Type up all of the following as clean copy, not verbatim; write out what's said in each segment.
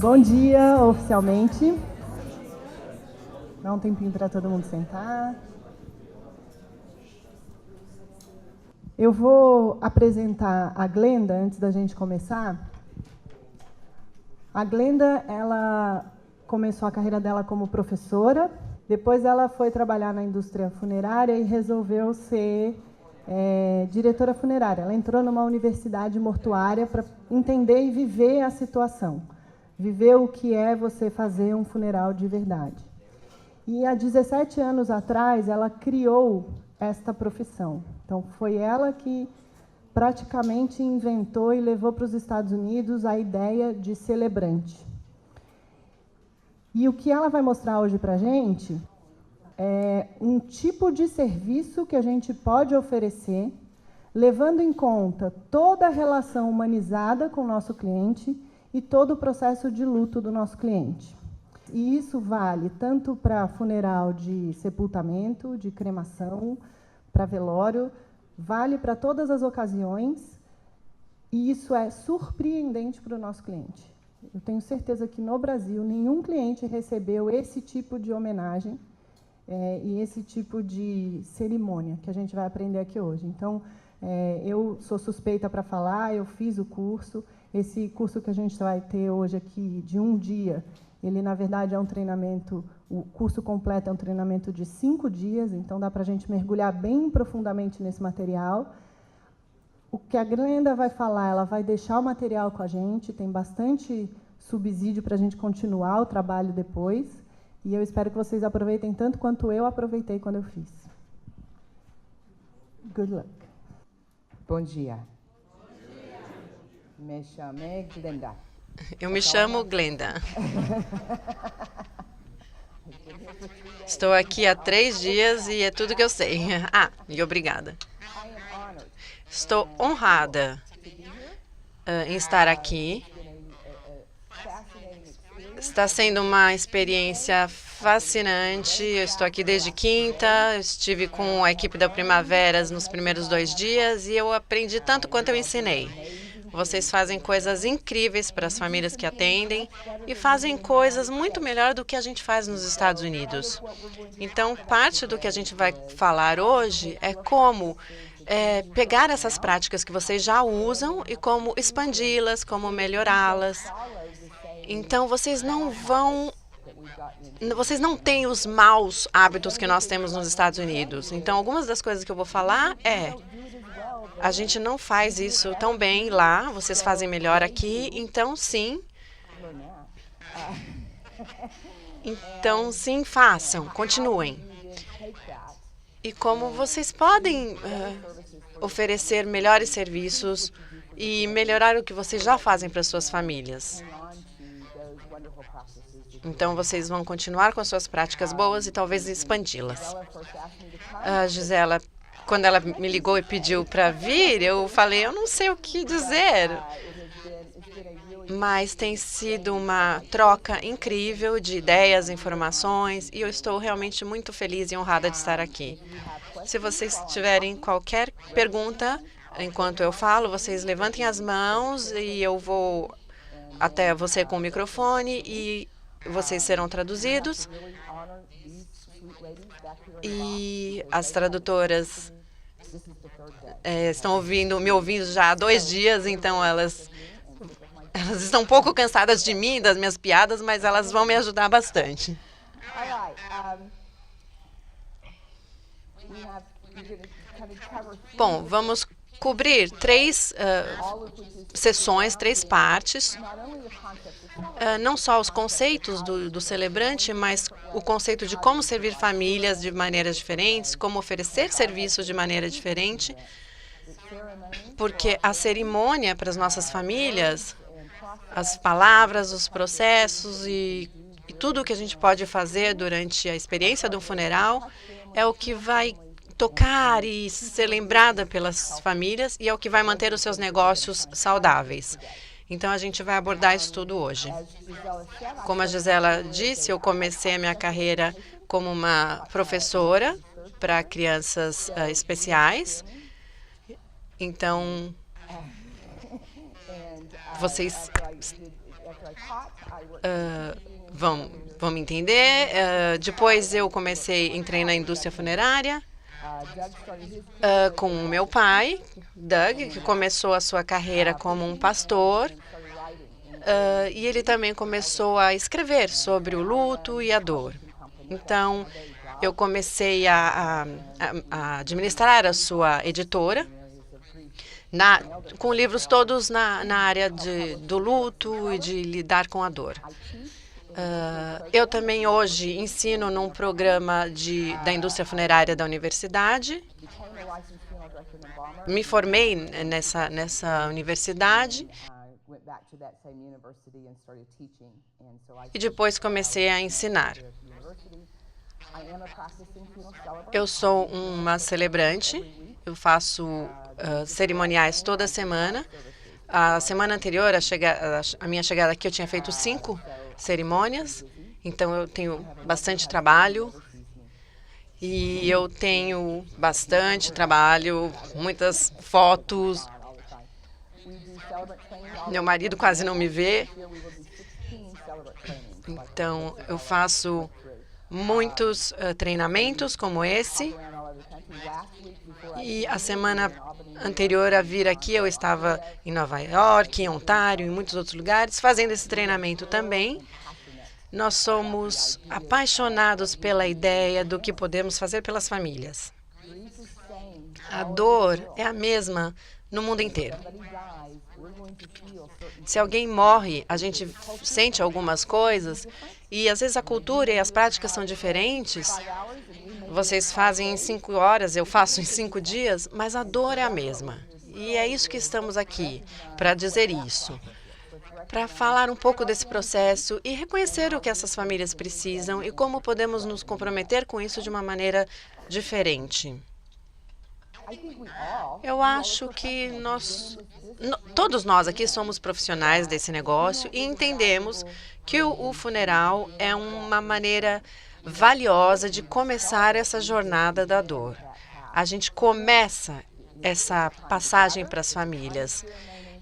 Bom dia, oficialmente. Dá um tempinho para todo mundo sentar. Eu vou apresentar a Glenda antes da gente começar. A Glenda, ela começou a carreira dela como professora, depois ela foi trabalhar na indústria funerária e resolveu ser diretora funerária. Ela entrou numa universidade mortuária para entender e viver a situação, viver o que é você fazer um funeral de verdade. E há 17 anos atrás, ela criou esta profissão. Então, foi ela que praticamente inventou e levou para os Estados Unidos a ideia de celebrante. E o que ela vai mostrar hoje para a gente é um tipo de serviço que a gente pode oferecer, levando em conta toda a relação humanizada com o nosso cliente e todo o processo de luto do nosso cliente. E isso vale tanto para funeral de sepultamento, de cremação, para velório, vale para todas as ocasiões, e isso é surpreendente para o nosso cliente. Eu tenho certeza que no Brasil nenhum cliente recebeu esse tipo de homenagem e esse tipo de cerimônia que a gente vai aprender aqui hoje. Então, eu sou suspeita para falar, eu fiz o curso. Esse curso que a gente vai ter hoje aqui, de um dia, ele, na verdade, é um treinamento, o curso completo é um treinamento de 5 dias, então dá para a gente mergulhar bem profundamente nesse material. O que a Glenda vai falar, ela vai deixar o material com a gente, tem bastante subsídio para a gente continuar o trabalho depois, e eu espero que vocês aproveitem tanto quanto eu aproveitei quando eu fiz. Good luck. Bom dia. Me chamo Glenda. Eu me chamo Glenda. Estou aqui há 3 dias e é tudo que eu sei. E obrigada. Estou honrada em estar aqui. Está sendo uma experiência fascinante. Eu estou aqui desde quinta, estive com a equipe da Primaveras nos primeiros 2 dias e eu aprendi tanto quanto eu ensinei. Vocês fazem coisas incríveis para as famílias que atendem e fazem coisas muito melhor do que a gente faz nos Estados Unidos. Então, parte do que a gente vai falar hoje é como pegar essas práticas que vocês já usam e como expandi-las, como melhorá-las. Então, vocês não têm os maus hábitos que nós temos nos Estados Unidos. Então, algumas das coisas que eu vou falar a gente não faz isso tão bem lá, vocês fazem melhor aqui, então sim, façam, continuem. E como vocês podem oferecer melhores serviços e melhorar o que vocês já fazem para suas famílias. Então, vocês vão continuar com as suas práticas boas e talvez expandi-las. A Gisela, quando ela me ligou e pediu para vir, eu falei, eu não sei o que dizer. Mas tem sido uma troca incrível de ideias, informações, e eu estou realmente muito feliz e honrada de estar aqui. Se vocês tiverem qualquer pergunta, enquanto eu falo, vocês levantem as mãos e eu vou até você com o microfone e vocês serão traduzidos. E as tradutoras estão me ouvindo já há 2 dias, então elas estão um pouco cansadas de mim, das minhas piadas, mas elas vão me ajudar bastante. Bom, vamos cobrir 3 sessões, 3 partes. Não só os conceitos do celebrante, mas o conceito de como servir famílias de maneiras diferentes, como oferecer serviços de maneira diferente, porque a cerimônia para as nossas famílias, as palavras, os processos e tudo o que a gente pode fazer durante a experiência de um funeral é o que vai tocar e ser lembrada pelas famílias e é o que vai manter os seus negócios saudáveis. Então, a gente vai abordar isso tudo hoje. Como a Gisela disse, eu comecei a minha carreira como uma professora para crianças especiais. Então, vocês Vão me entender. Depois eu entrei na indústria funerária com o meu pai, Doug, que começou a sua carreira como um pastor. E ele também começou a escrever sobre o luto e a dor. Então, eu comecei a administrar a sua editora, com livros todos na área do luto e de lidar com a dor. Eu também hoje ensino num programa da indústria funerária da universidade. Me formei nessa universidade e depois comecei a ensinar. Eu sou uma celebrante, eu faço cerimoniais toda semana. A semana anterior, a minha chegada aqui, eu tinha feito 5 cerimônias, então eu tenho bastante trabalho. E eu tenho bastante trabalho, muitas fotos. Meu marido quase não me vê. Então, eu faço muitos treinamentos como esse. E a semana anterior a vir aqui, eu estava em Nova York, em Ontário, em muitos outros lugares, fazendo esse treinamento também. Nós somos apaixonados pela ideia do que podemos fazer pelas famílias. A dor é a mesma no mundo inteiro. Se alguém morre, a gente sente algumas coisas e às vezes a cultura e as práticas são diferentes. Vocês fazem em 5 horas, eu faço em 5 dias, mas a dor é a mesma. E é isso que estamos aqui, para dizer isso. Para falar um pouco desse processo e reconhecer o que essas famílias precisam e como podemos nos comprometer com isso de uma maneira diferente. Eu acho que todos nós aqui somos profissionais desse negócio e entendemos que o funeral é uma maneira valiosa de começar essa jornada da dor. A gente começa essa passagem para as famílias.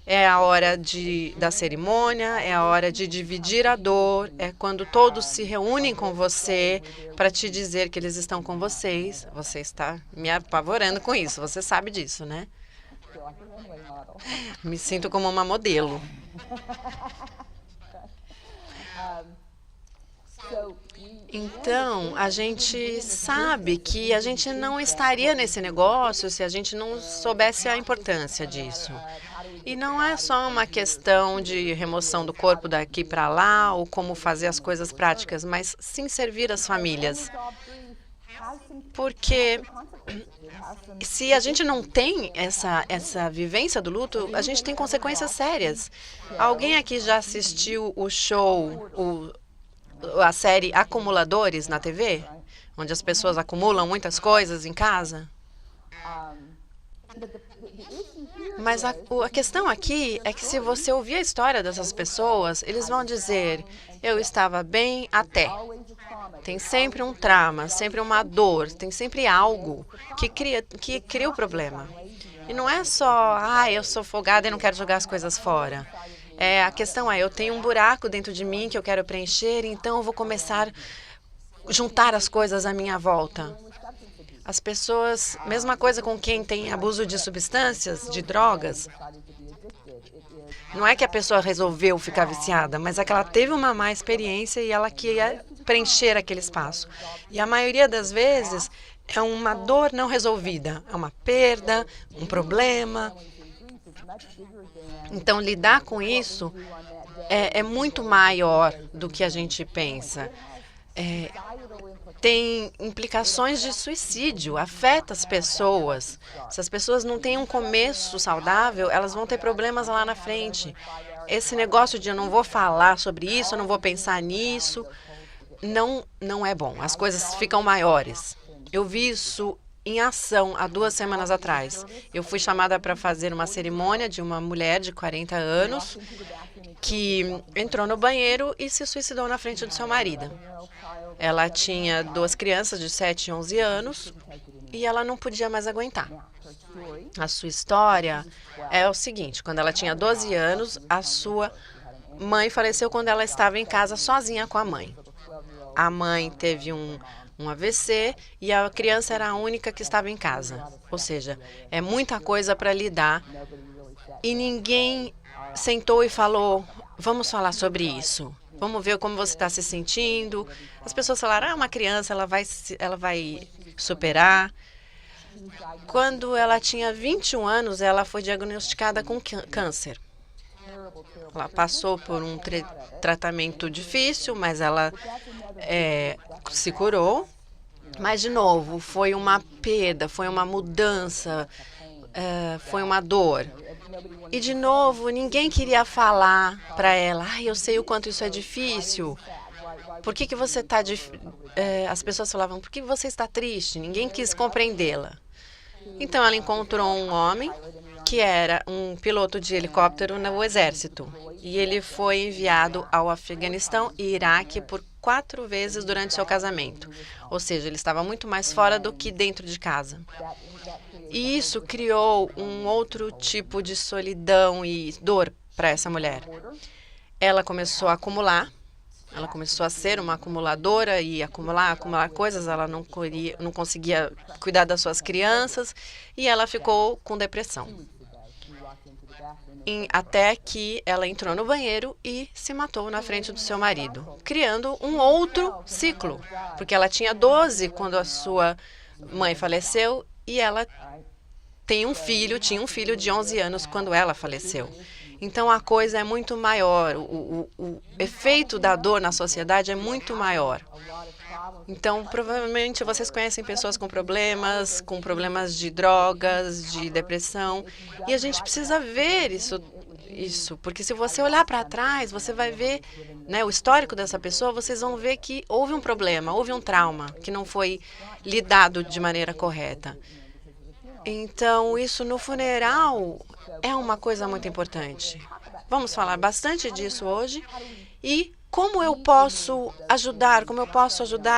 É a hora da cerimônia, é a hora de dividir a dor, é quando todos se reúnem com você para te dizer que eles estão com vocês. Você está me apavorando com isso, você sabe disso, né? Me sinto como uma modelo. Então, a gente sabe que a gente não estaria nesse negócio se a gente não soubesse a importância disso. E não é só uma questão de remoção do corpo daqui para lá ou como fazer as coisas práticas, mas sim servir as famílias. Porque se a gente não tem essa vivência do luto, a gente tem consequências sérias. Alguém aqui já assistiu o show, a série Acumuladores na TV? Onde as pessoas acumulam muitas coisas em casa? Mas a questão aqui é que se você ouvir a história dessas pessoas, eles vão dizer, eu estava bem até. Tem sempre um trauma, sempre uma dor, tem sempre algo que cria o problema. E não é só, eu sou folgada e não quero jogar as coisas fora. A questão é, eu tenho um buraco dentro de mim que eu quero preencher, então eu vou começar a juntar as coisas à minha volta. As pessoas, mesma coisa com quem tem abuso de substâncias, de drogas. Não é que a pessoa resolveu ficar viciada, mas é que ela teve uma má experiência e ela queria preencher aquele espaço. E a maioria das vezes é uma dor não resolvida, é uma perda, um problema. Então, lidar com isso é muito maior do que a gente pensa. Tem implicações de suicídio, afeta as pessoas. Se as pessoas não têm um começo saudável, elas vão ter problemas lá na frente. Esse negócio de eu não vou falar sobre isso, eu não vou pensar nisso, não é bom. As coisas ficam maiores. Eu vi isso em ação há 2 semanas atrás. Eu fui chamada para fazer uma cerimônia de uma mulher de 40 anos que entrou no banheiro e se suicidou na frente do seu marido. Ela tinha 2 crianças de 7 e 11 anos e ela não podia mais aguentar. A sua história é o seguinte, quando ela tinha 12 anos, a sua mãe faleceu quando ela estava em casa sozinha com a mãe. A mãe teve um AVC e a criança era a única que estava em casa. Ou seja, é muita coisa para lidar e ninguém sentou e falou, vamos falar sobre isso. Vamos ver como você está se sentindo. As pessoas falaram, uma criança, ela vai superar. Quando ela tinha 21 anos, ela foi diagnosticada com câncer. Ela passou por um tratamento difícil, mas ela se curou. Mas, de novo, foi uma perda, foi uma mudança, foi uma dor. E, de novo, ninguém queria falar para ela, eu sei o quanto isso é difícil. Por que você está... as pessoas falavam, por que você está triste? Ninguém quis compreendê-la. Então, ela encontrou um homem que era um piloto de helicóptero no exército. E ele foi enviado ao Afeganistão e Iraque por 4 vezes durante seu casamento. Ou seja, ele estava muito mais fora do que dentro de casa. E isso criou um outro tipo de solidão e dor para essa mulher. Ela começou a acumular, ela começou a ser uma acumuladora e acumular coisas, ela não conseguia cuidar das suas crianças e ela ficou com depressão. Até que ela entrou no banheiro e se matou na frente do seu marido, criando um outro ciclo, porque ela tinha 12 quando a sua mãe faleceu e ela tinha um filho de 11 anos quando ela faleceu. Então, a coisa é muito maior, o efeito da dor na sociedade é muito maior. Então, provavelmente, vocês conhecem pessoas com problemas de drogas, de depressão, e a gente precisa ver isso, porque se você olhar para trás, você vai ver, né, o histórico dessa pessoa, vocês vão ver que houve um problema, houve um trauma que não foi lidado de maneira correta. Então, isso no funeral é uma coisa muito importante. Vamos falar bastante disso hoje e como eu posso ajudar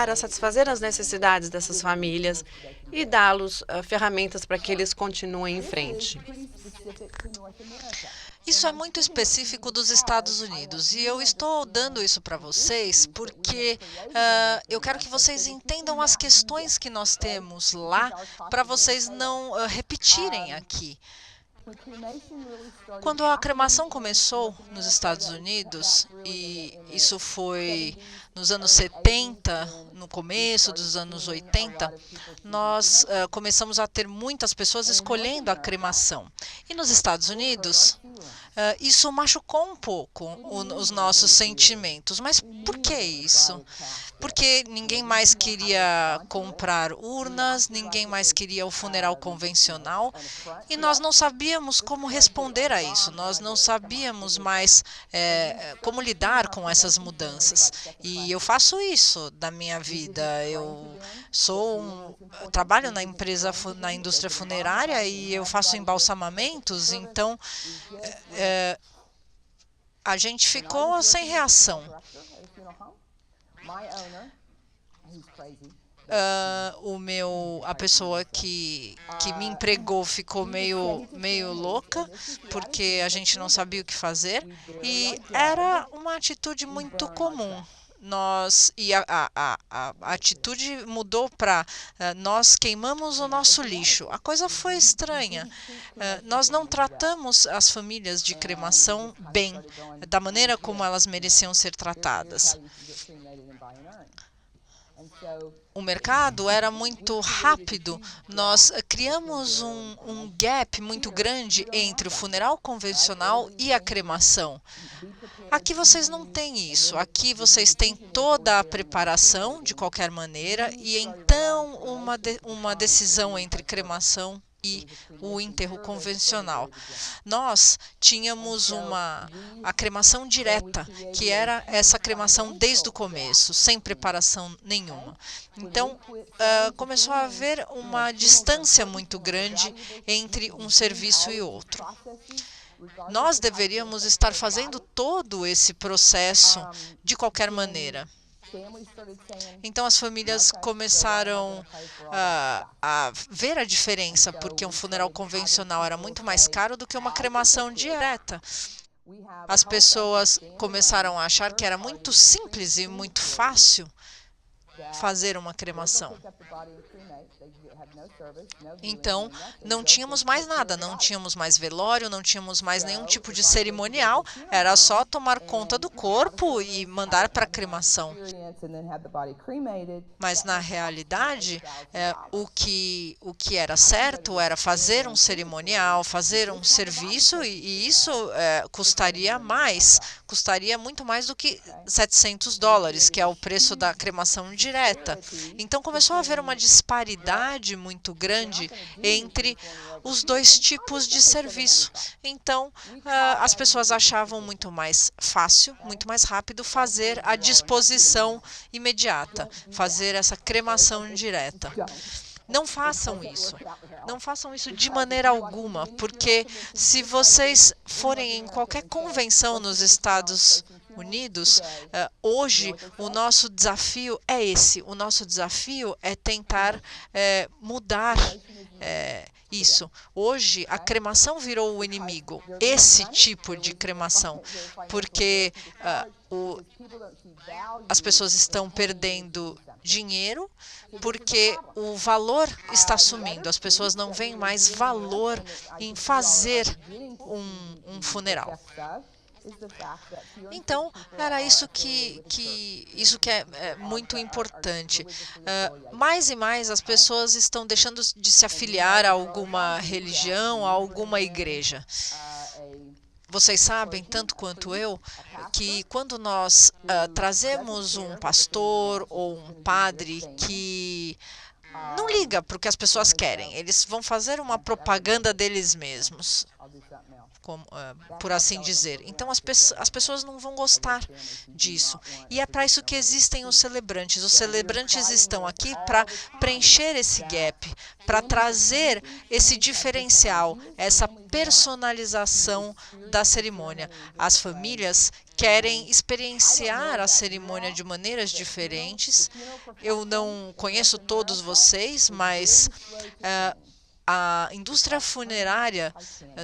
a satisfazer as necessidades dessas famílias e dá-los ferramentas para que eles continuem em frente. Isso é muito específico dos Estados Unidos e eu estou dando isso para vocês porque eu quero que vocês entendam as questões que nós temos lá para vocês não repetirem aqui. Quando a cremação começou nos Estados Unidos, e isso foi nos anos 70, no começo dos anos 80, nós começamos a ter muitas pessoas escolhendo a cremação. E nos Estados Unidos, isso machucou um pouco os nossos sentimentos. Mas por que isso? Porque ninguém mais queria comprar urnas, ninguém mais queria o funeral convencional, e nós não sabíamos como responder a isso, nós não sabíamos mais como lidar com essas mudanças. E eu faço isso da minha vida, eu trabalho na indústria funerária e eu faço embalsamamentos, então a gente ficou sem reação. A pessoa que me empregou ficou meio louca, porque a gente não sabia o que fazer, e era uma atitude muito comum. A atitude mudou para nós queimamos o nosso lixo. A coisa foi estranha. Nós não tratamos as famílias de cremação bem, da maneira como elas mereciam ser tratadas. O mercado era muito rápido, nós criamos um gap muito grande entre o funeral convencional e a cremação. Aqui vocês não têm isso, aqui vocês têm toda a preparação de qualquer maneira e então uma decisão entre cremação e o enterro convencional. Nós tínhamos a cremação direta, que era essa cremação desde o começo, sem preparação nenhuma. Então, começou a haver uma distância muito grande entre um serviço e outro. Nós deveríamos estar fazendo todo esse processo de qualquer maneira. Então, as famílias começaram a ver a diferença, porque um funeral convencional era muito mais caro do que uma cremação direta. As pessoas começaram a achar que era muito simples e muito fácil fazer uma cremação. Então, não tínhamos mais nada, não tínhamos mais velório, não tínhamos mais nenhum tipo de cerimonial, era só tomar conta do corpo e mandar para a cremação. Mas, na realidade, o que era certo era fazer um cerimonial, fazer um serviço, e isso custaria muito mais do que $700, que é o preço da cremação direta. Então, começou a haver uma disparidade muito grande entre os dois tipos de serviço. Então, as pessoas achavam muito mais fácil, muito mais rápido fazer a disposição imediata, fazer essa cremação direta. Não façam isso. Não façam isso de maneira alguma, porque se vocês forem em qualquer convenção nos Estados Unidos, hoje o nosso desafio é esse. O nosso desafio é tentar mudar isso. Hoje, a cremação virou o inimigo, esse tipo de cremação, porque as pessoas estão perdendo dinheiro porque o valor está sumindo. As pessoas não veem mais valor em fazer um funeral. Então, era isso que é muito importante. Mais e mais as pessoas estão deixando de se afiliar a alguma religião, a alguma igreja. Vocês sabem, tanto quanto eu, que quando nós trazemos um pastor ou um padre que não liga para o que as pessoas querem, eles vão fazer uma propaganda deles mesmos, por assim dizer. Então, as pessoas não vão gostar disso. E é para isso que existem os celebrantes. Os celebrantes estão aqui para preencher esse gap, para trazer esse diferencial, essa personalização da cerimônia. As famílias querem experienciar a cerimônia de maneiras diferentes. Eu não conheço todos vocês, mas a indústria funerária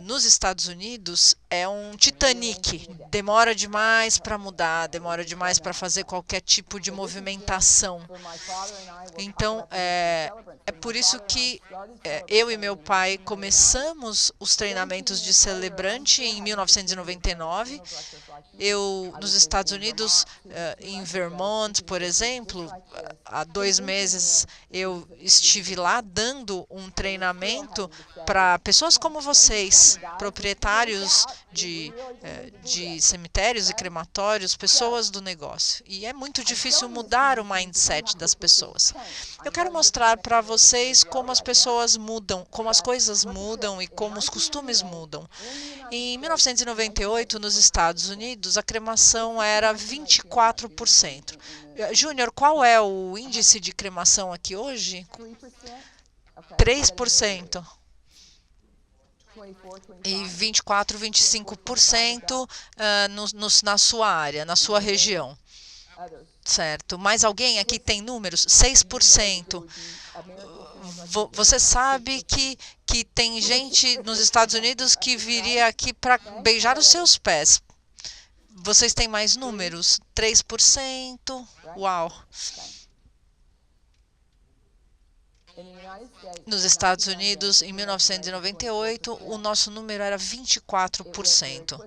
nos Estados Unidos é um Titanic. Demora demais para mudar, demora demais para fazer qualquer tipo de movimentação. Então, é por isso que eu e meu pai começamos os treinamentos de celebrante em 1999. Nos Estados Unidos, em Vermont, por exemplo, há 2 meses eu estive lá dando um treinamento para pessoas como vocês, proprietários de cemitérios e crematórios, pessoas do negócio. E é muito difícil mudar o mindset das pessoas. Eu quero mostrar para vocês como as pessoas mudam, como as coisas mudam e como os costumes mudam. Em 1998, nos Estados Unidos, a cremação era 24%. Júnior, qual é o índice de cremação aqui hoje? 3%. E 24%, 25% na sua área, na sua região. Certo. Mais alguém aqui tem números? 6%. Você sabe que tem gente nos Estados Unidos que viria aqui para beijar os seus pés. Vocês têm mais números? 3%. Uau. Nos Estados Unidos, em 1998, o nosso número era 24%.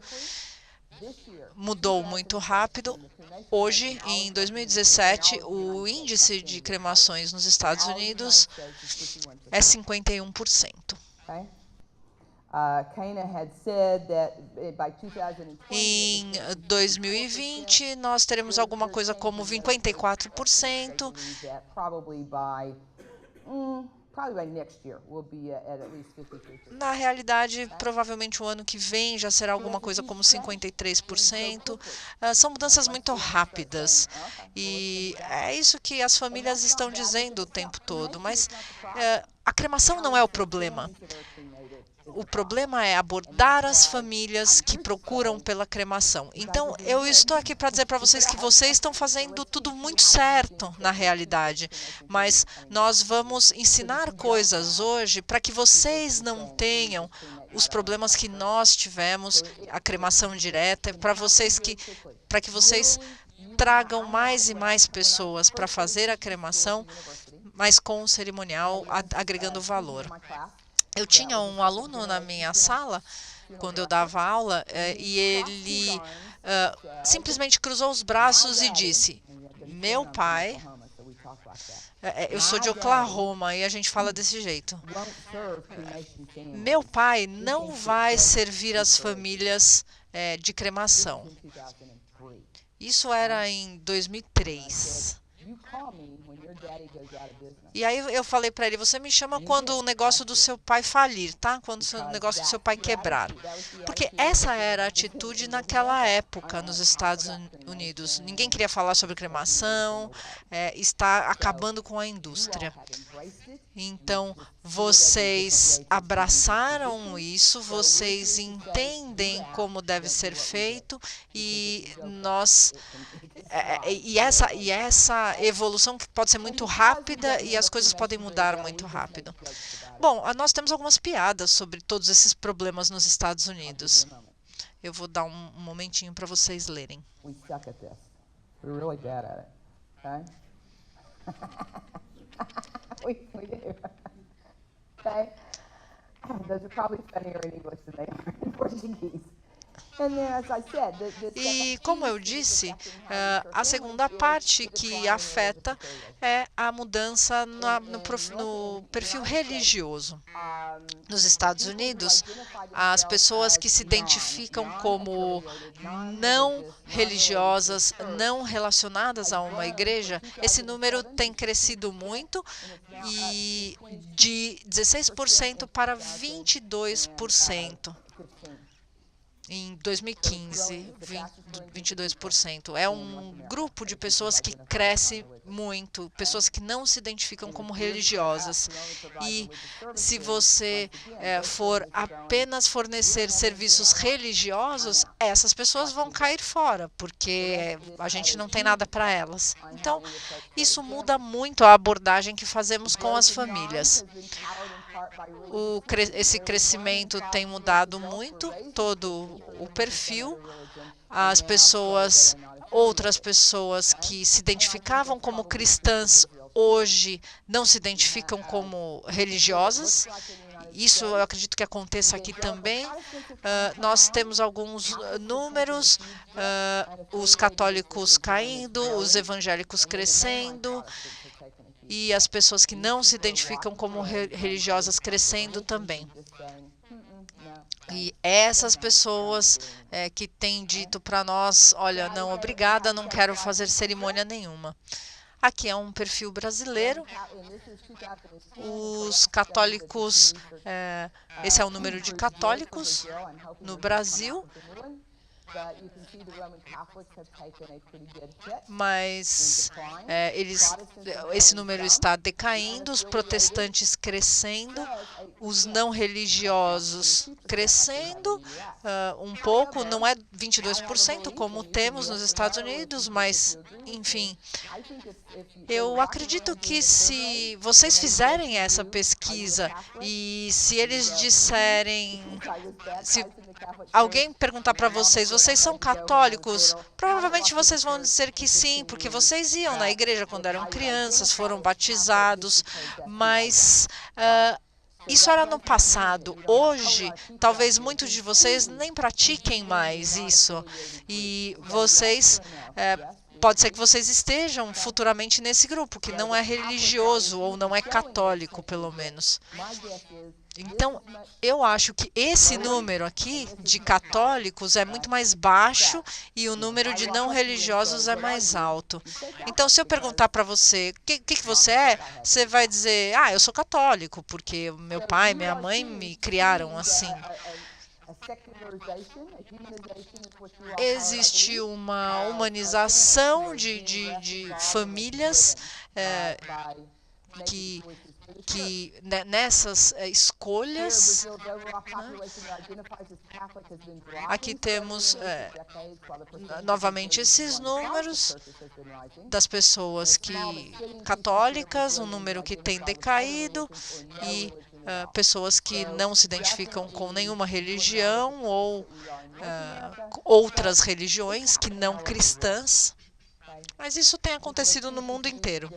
Mudou muito rápido. Hoje, em 2017, o índice de cremações nos Estados Unidos é 51%. Em 2020, nós teremos alguma coisa como 54%. Na realidade, provavelmente o ano que vem já será alguma coisa como 53%. São mudanças muito rápidas. E é isso que as famílias estão dizendo o tempo todo. Mas a cremação não é o problema. o problema é abordar as famílias que procuram pela cremação. Então, eu estou aqui para dizer para vocês que vocês estão fazendo tudo muito certo na realidade, mas nós vamos ensinar coisas hoje para que vocês não tenham os problemas que nós tivemos, a cremação direta, para que vocês tragam mais e mais pessoas para fazer a cremação, mas com o cerimonial agregando valor. Eu tinha um aluno na minha sala, quando eu dava aula, e ele simplesmente cruzou os braços e disse: meu pai, eu sou de Oklahoma e a gente fala desse jeito, meu pai não vai servir as famílias de cremação. Isso era em 2003. E aí eu falei para ele: você me chama quando o negócio do seu pai falir, tá? Quando o negócio do seu pai quebrar. Porque essa era a atitude naquela época nos Estados Unidos. Ninguém queria falar sobre cremação, está acabando com a indústria. Então, vocês abraçaram isso, vocês entendem como deve ser feito e essa evolução que pode ser muito rápida e as coisas podem mudar muito rápido. Bom, nós temos algumas piadas sobre todos esses problemas nos Estados Unidos. Eu vou dar um momentinho para vocês lerem. We do. Okay? Those are probably funnier in English than they are in Portuguese. E, como eu disse, a segunda parte que afeta é a mudança no perfil religioso. Nos Estados Unidos, as pessoas que se identificam como não religiosas, não relacionadas a uma igreja, esse número tem crescido muito, e de 16% para 22%. Em 2015, 22%. É um grupo de pessoas que cresce muito, pessoas que não se identificam como religiosas. E se você for apenas fornecer serviços religiosos, essas pessoas vão cair fora, porque a gente não tem nada para elas. Então, isso muda muito a abordagem que fazemos com as famílias. Esse crescimento tem mudado muito todo o perfil. As pessoas, outras pessoas que se identificavam como cristãs, hoje não se identificam como religiosas. Isso eu acredito que aconteça aqui também. Nós temos alguns números, os católicos caindo, os evangélicos crescendo, e as pessoas que não se identificam como religiosas crescendo também. E essas pessoas que têm dito para nós: olha, não, obrigada, não quero fazer cerimônia nenhuma. Aqui é um perfil brasileiro. Os católicos, esse é o número de católicos no Brasil. Mas esse número está decaindo, os protestantes crescendo, os não religiosos crescendo um pouco, não é 22% como temos nos Estados Unidos, mas, enfim, eu acredito que se vocês fizerem essa pesquisa e se eles disserem, se alguém perguntar para vocês: vocês são católicos? Provavelmente vocês vão dizer que sim, porque vocês iam na igreja quando eram crianças, foram batizados, mas isso era no passado. Hoje, talvez muitos de vocês nem pratiquem mais isso, e vocês pode ser que vocês estejam futuramente nesse grupo que não é religioso ou não é católico, pelo menos. Então, eu acho que esse número aqui de católicos é muito mais baixo e o número de não religiosos é mais alto. Então, se eu perguntar para você o que você é, você vai dizer: ah, eu sou católico, porque meu pai e minha mãe me criaram assim. Existe uma humanização de famílias nessas escolhas, aqui temos novamente esses números das pessoas católicas, um número que tem decaído, e pessoas que não se identificam com nenhuma religião ou outras religiões que não cristãs. Mas isso tem acontecido no mundo inteiro.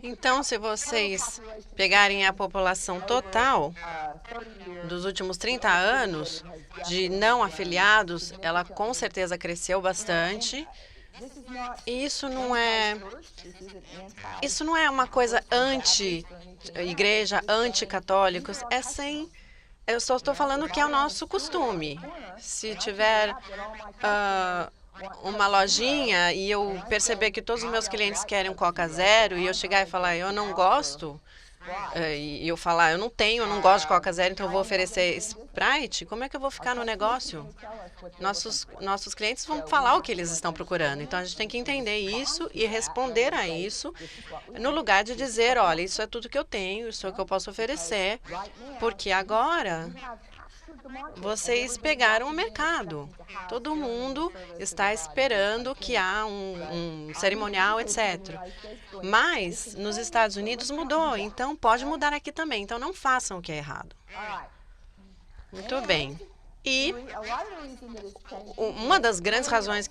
Então, se vocês pegarem a população total dos últimos 30 anos de não afiliados, ela com certeza cresceu bastante. E isso não é uma coisa anti-igreja, anti-católicos. Eu só estou falando que é o nosso costume. Se tiver uma lojinha e eu perceber que todos os meus clientes querem um Coca Zero e eu chegar e falar, eu não gosto, e eu falar, eu não gosto de Coca Zero, então eu vou oferecer Sprite, como é que eu vou ficar no negócio? Nossos clientes vão falar o que eles estão procurando. Então, a gente tem que entender isso e responder a isso, no lugar de dizer, olha, isso é tudo que eu tenho, isso é o que eu posso oferecer, porque agora vocês pegaram o mercado. Todo mundo está esperando que há um cerimonial, etc. Mas nos Estados Unidos mudou, então pode mudar aqui também. Então não façam o que é errado. Muito bem. E uma das grandes razões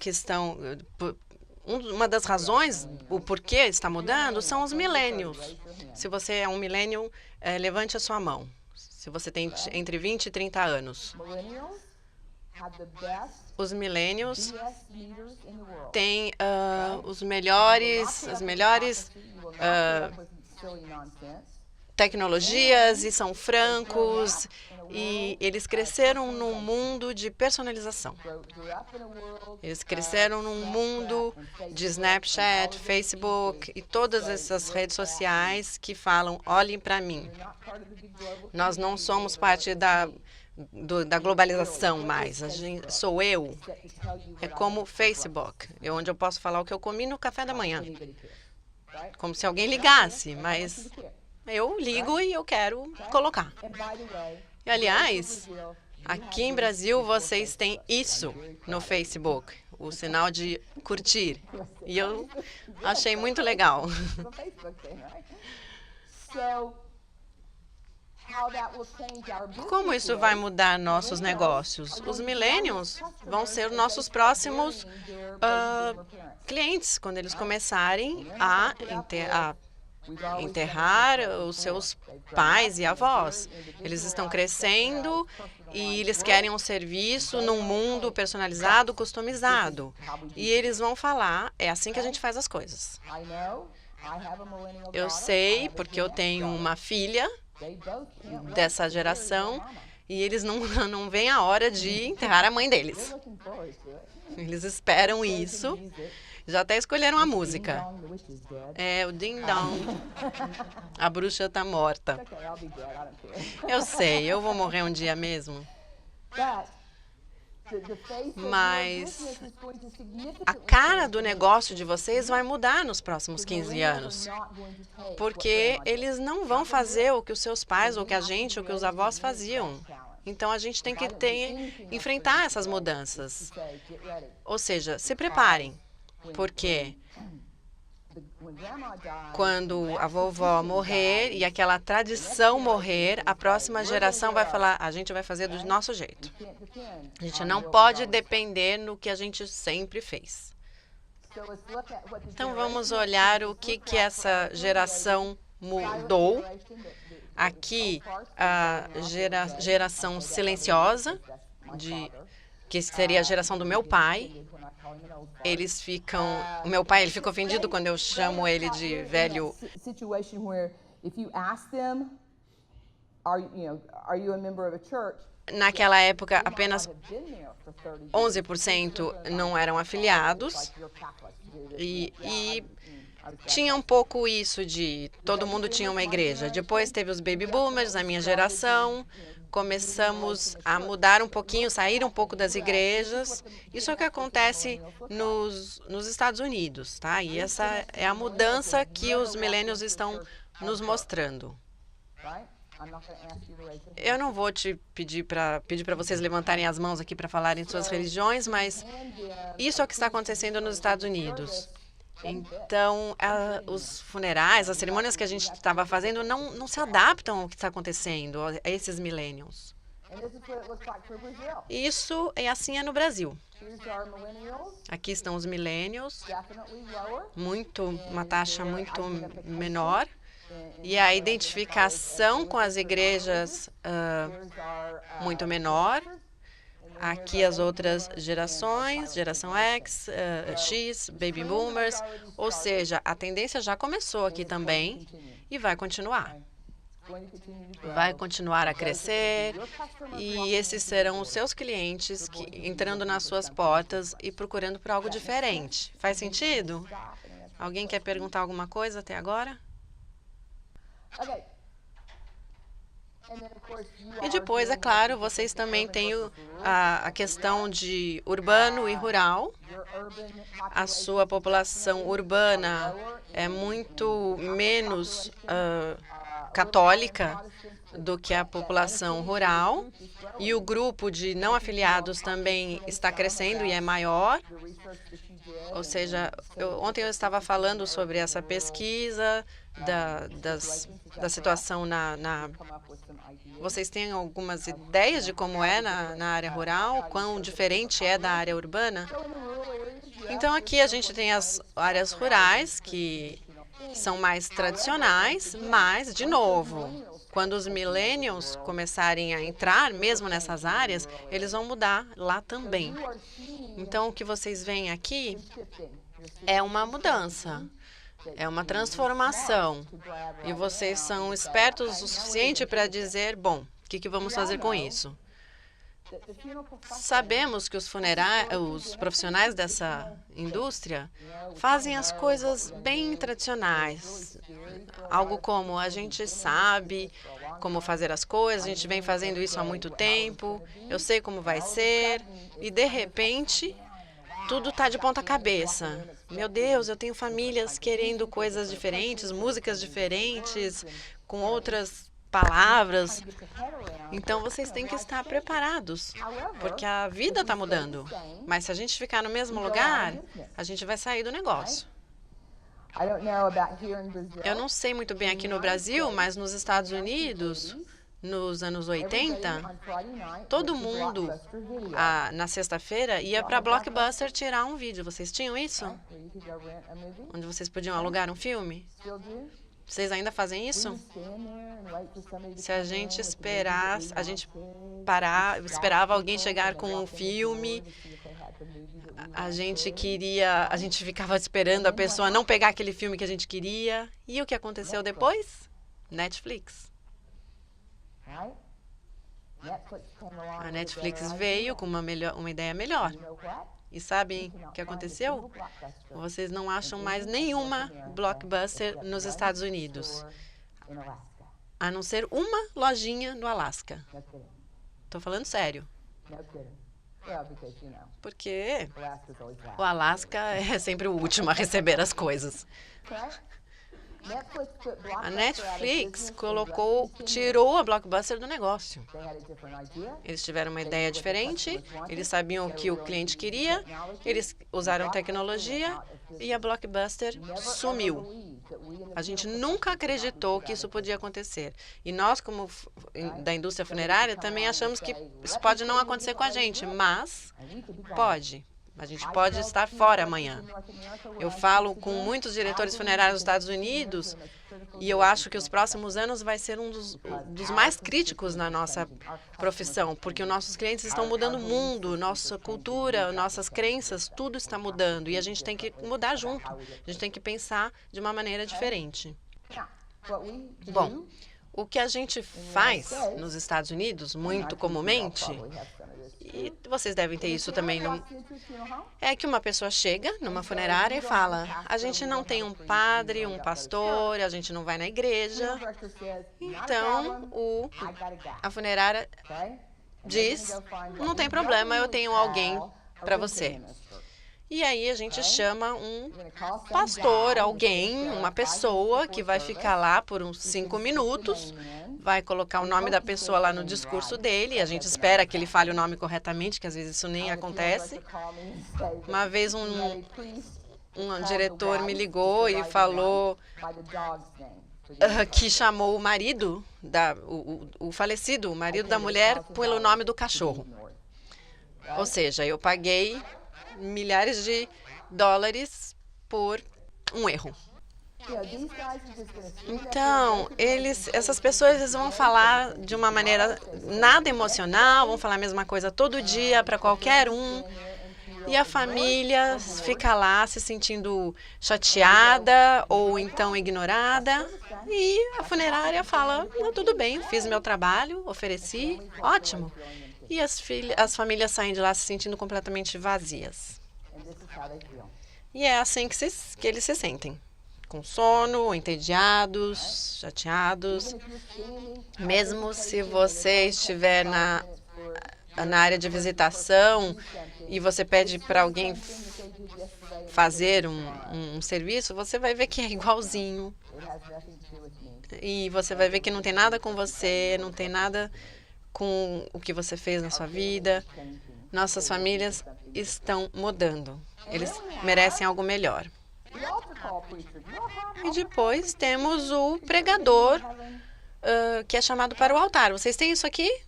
uma das razões, o porquê está mudando, são os millennials. Se você é um millennial, levante a sua mão. Se você tem entre 20 e 30 anos. Os millennials têm as melhores tecnologias e são francos, e eles cresceram num mundo de personalização. Eles cresceram num mundo de Snapchat, Facebook e todas essas redes sociais que falam, olhem para mim. Nós não somos parte da globalização mais. Sou eu. É como o Facebook, onde eu posso falar o que eu comi no café da manhã. Como se alguém ligasse, mas eu ligo e eu quero colocar. E, aliás, aqui em Brasil, vocês têm isso no Facebook, o sinal de curtir. E eu achei muito legal. Como isso vai mudar nossos negócios? Os millennials vão ser nossos próximos clientes, quando eles começarem a enterrar os seus pais e avós. Eles estão crescendo e eles querem um serviço num mundo personalizado, customizado. E eles vão falar, é assim que a gente faz as coisas. Eu sei, porque eu tenho uma filha dessa geração e eles não veem a hora de enterrar a mãe deles. Eles esperam isso. Já até escolheram a música. É o Ding Dong. A bruxa está morta. Eu sei, eu vou morrer um dia mesmo. Mas a cara do negócio de vocês vai mudar nos próximos 15 anos. Porque eles não vão fazer o que os seus pais, ou que a gente, ou que os avós faziam. Então, a gente tem que enfrentar essas mudanças. Ou seja, se preparem. Porque quando a vovó morrer e aquela tradição morrer, a próxima geração vai falar, a gente vai fazer do nosso jeito. A gente não pode depender no que a gente sempre fez. Então, vamos olhar o que essa geração mudou. Aqui, a geração silenciosa, que seria a geração do meu pai. O meu pai, ele fica ofendido quando eu chamo ele de velho. Naquela época, apenas 11% não eram afiliados e tinha um pouco isso de todo mundo tinha uma igreja. Depois teve os baby boomers, a minha geração, começamos a mudar um pouquinho, sair um pouco das igrejas. Isso é o que acontece nos Estados Unidos, tá? E essa é a mudança que os millennials estão nos mostrando. Eu não vou te pedir para vocês levantarem as mãos aqui para falarem de suas religiões, mas isso é o que está acontecendo nos Estados Unidos. Então, os funerais, as cerimônias que a gente estava fazendo não se adaptam ao que está acontecendo, a esses millennials. Isso é assim no Brasil. Aqui estão os millennials, uma taxa muito menor. E a identificação com as igrejas muito menor. Aqui as outras gerações, geração X, X, Baby Boomers. Ou seja, a tendência já começou aqui também e vai continuar. Vai continuar a crescer e esses serão os seus clientes entrando nas suas portas e procurando por algo diferente. Faz sentido? Alguém quer perguntar alguma coisa até agora? E depois, é claro, vocês também têm a questão de urbano e rural. A sua população urbana é muito menos católica do que a população rural. E o grupo de não afiliados também está crescendo e é maior. Ou seja, ontem eu estava falando sobre essa pesquisa da situação Vocês têm algumas ideias de como é na área rural? Quão diferente é da área urbana? Então, aqui a gente tem as áreas rurais, que são mais tradicionais, mas, de novo, quando os millennials começarem a entrar, mesmo nessas áreas, eles vão mudar lá também. Então, o que vocês veem aqui é uma mudança. É uma transformação. E vocês são espertos o suficiente para dizer, bom, o que vamos fazer com isso? Sabemos que os profissionais dessa indústria fazem as coisas bem tradicionais. Algo como a gente sabe como fazer as coisas, a gente vem fazendo isso há muito tempo, eu sei como vai ser, e de repente tudo está de ponta cabeça. Meu Deus, eu tenho famílias querendo coisas diferentes, músicas diferentes, com outras palavras. Então, vocês têm que estar preparados, porque a vida está mudando. Mas se a gente ficar no mesmo lugar, a gente vai sair do negócio. Eu não sei muito bem aqui no Brasil, mas nos Estados Unidos, nos anos 80, todo mundo, na sexta-feira, ia para Blockbuster tirar um vídeo. Vocês tinham isso? Onde vocês podiam alugar um filme? Vocês ainda fazem isso? Se a gente esperasse, esperava alguém chegar com um filme, a gente ficava esperando a pessoa não pegar aquele filme que a gente queria. E o que aconteceu depois? Netflix. A Netflix veio com uma ideia melhor. E sabem o que aconteceu? Vocês não acham mais nenhuma Blockbuster nos Estados Unidos, a não ser uma lojinha no Alasca. Estou falando sério. Porque o Alasca é sempre o último a receber as coisas. A Netflix tirou a Blockbuster do negócio. Eles tiveram uma ideia diferente, eles sabiam o que o cliente queria, eles usaram tecnologia e a Blockbuster sumiu. A gente nunca acreditou que isso podia acontecer. E nós, como da indústria funerária, também achamos que isso pode não acontecer com a gente, mas pode. A gente pode estar fora amanhã. Eu falo com muitos diretores funerários dos Estados Unidos e eu acho que os próximos anos vai ser um dos mais críticos na nossa profissão, porque os nossos clientes estão mudando o mundo, nossa cultura, nossas crenças, tudo está mudando e a gente tem que mudar junto. A gente tem que pensar de uma maneira diferente. Bom, O que a gente faz nos Estados Unidos, muito comumente, e vocês devem ter isso também, é que uma pessoa chega numa funerária e fala: a gente não tem um padre, um pastor, a gente não vai na igreja. Então, a funerária diz: não tem problema, eu tenho alguém para você. E aí a gente chama um pastor, alguém, uma pessoa que vai ficar lá por uns 5 minutos, vai colocar o nome da pessoa lá no discurso dele, e a gente espera que ele fale o nome corretamente, que às vezes isso nem acontece. Uma vez um diretor me ligou e falou que chamou o marido, o falecido, o marido da mulher, pelo nome do cachorro. Ou seja, eu paguei milhares de dólares por um erro. Então, essas pessoas eles vão falar de uma maneira nada emocional, vão falar a mesma coisa todo dia para qualquer um. E a família fica lá se sentindo chateada ou então ignorada. E a funerária fala: não, tudo bem, fiz meu trabalho, ofereci, ótimo. E as famílias saem de lá se sentindo completamente vazias. E é assim que eles se sentem. Com sono, entediados, chateados. Mesmo se você estiver na área de visitação e você pede para alguém fazer um serviço, você vai ver que é igualzinho. E você vai ver que não tem nada com você, não tem nada com o que você fez na sua vida. Nossas famílias estão mudando. Eles merecem algo melhor. E depois temos o pregador, que é chamado para o altar. Vocês têm isso aqui?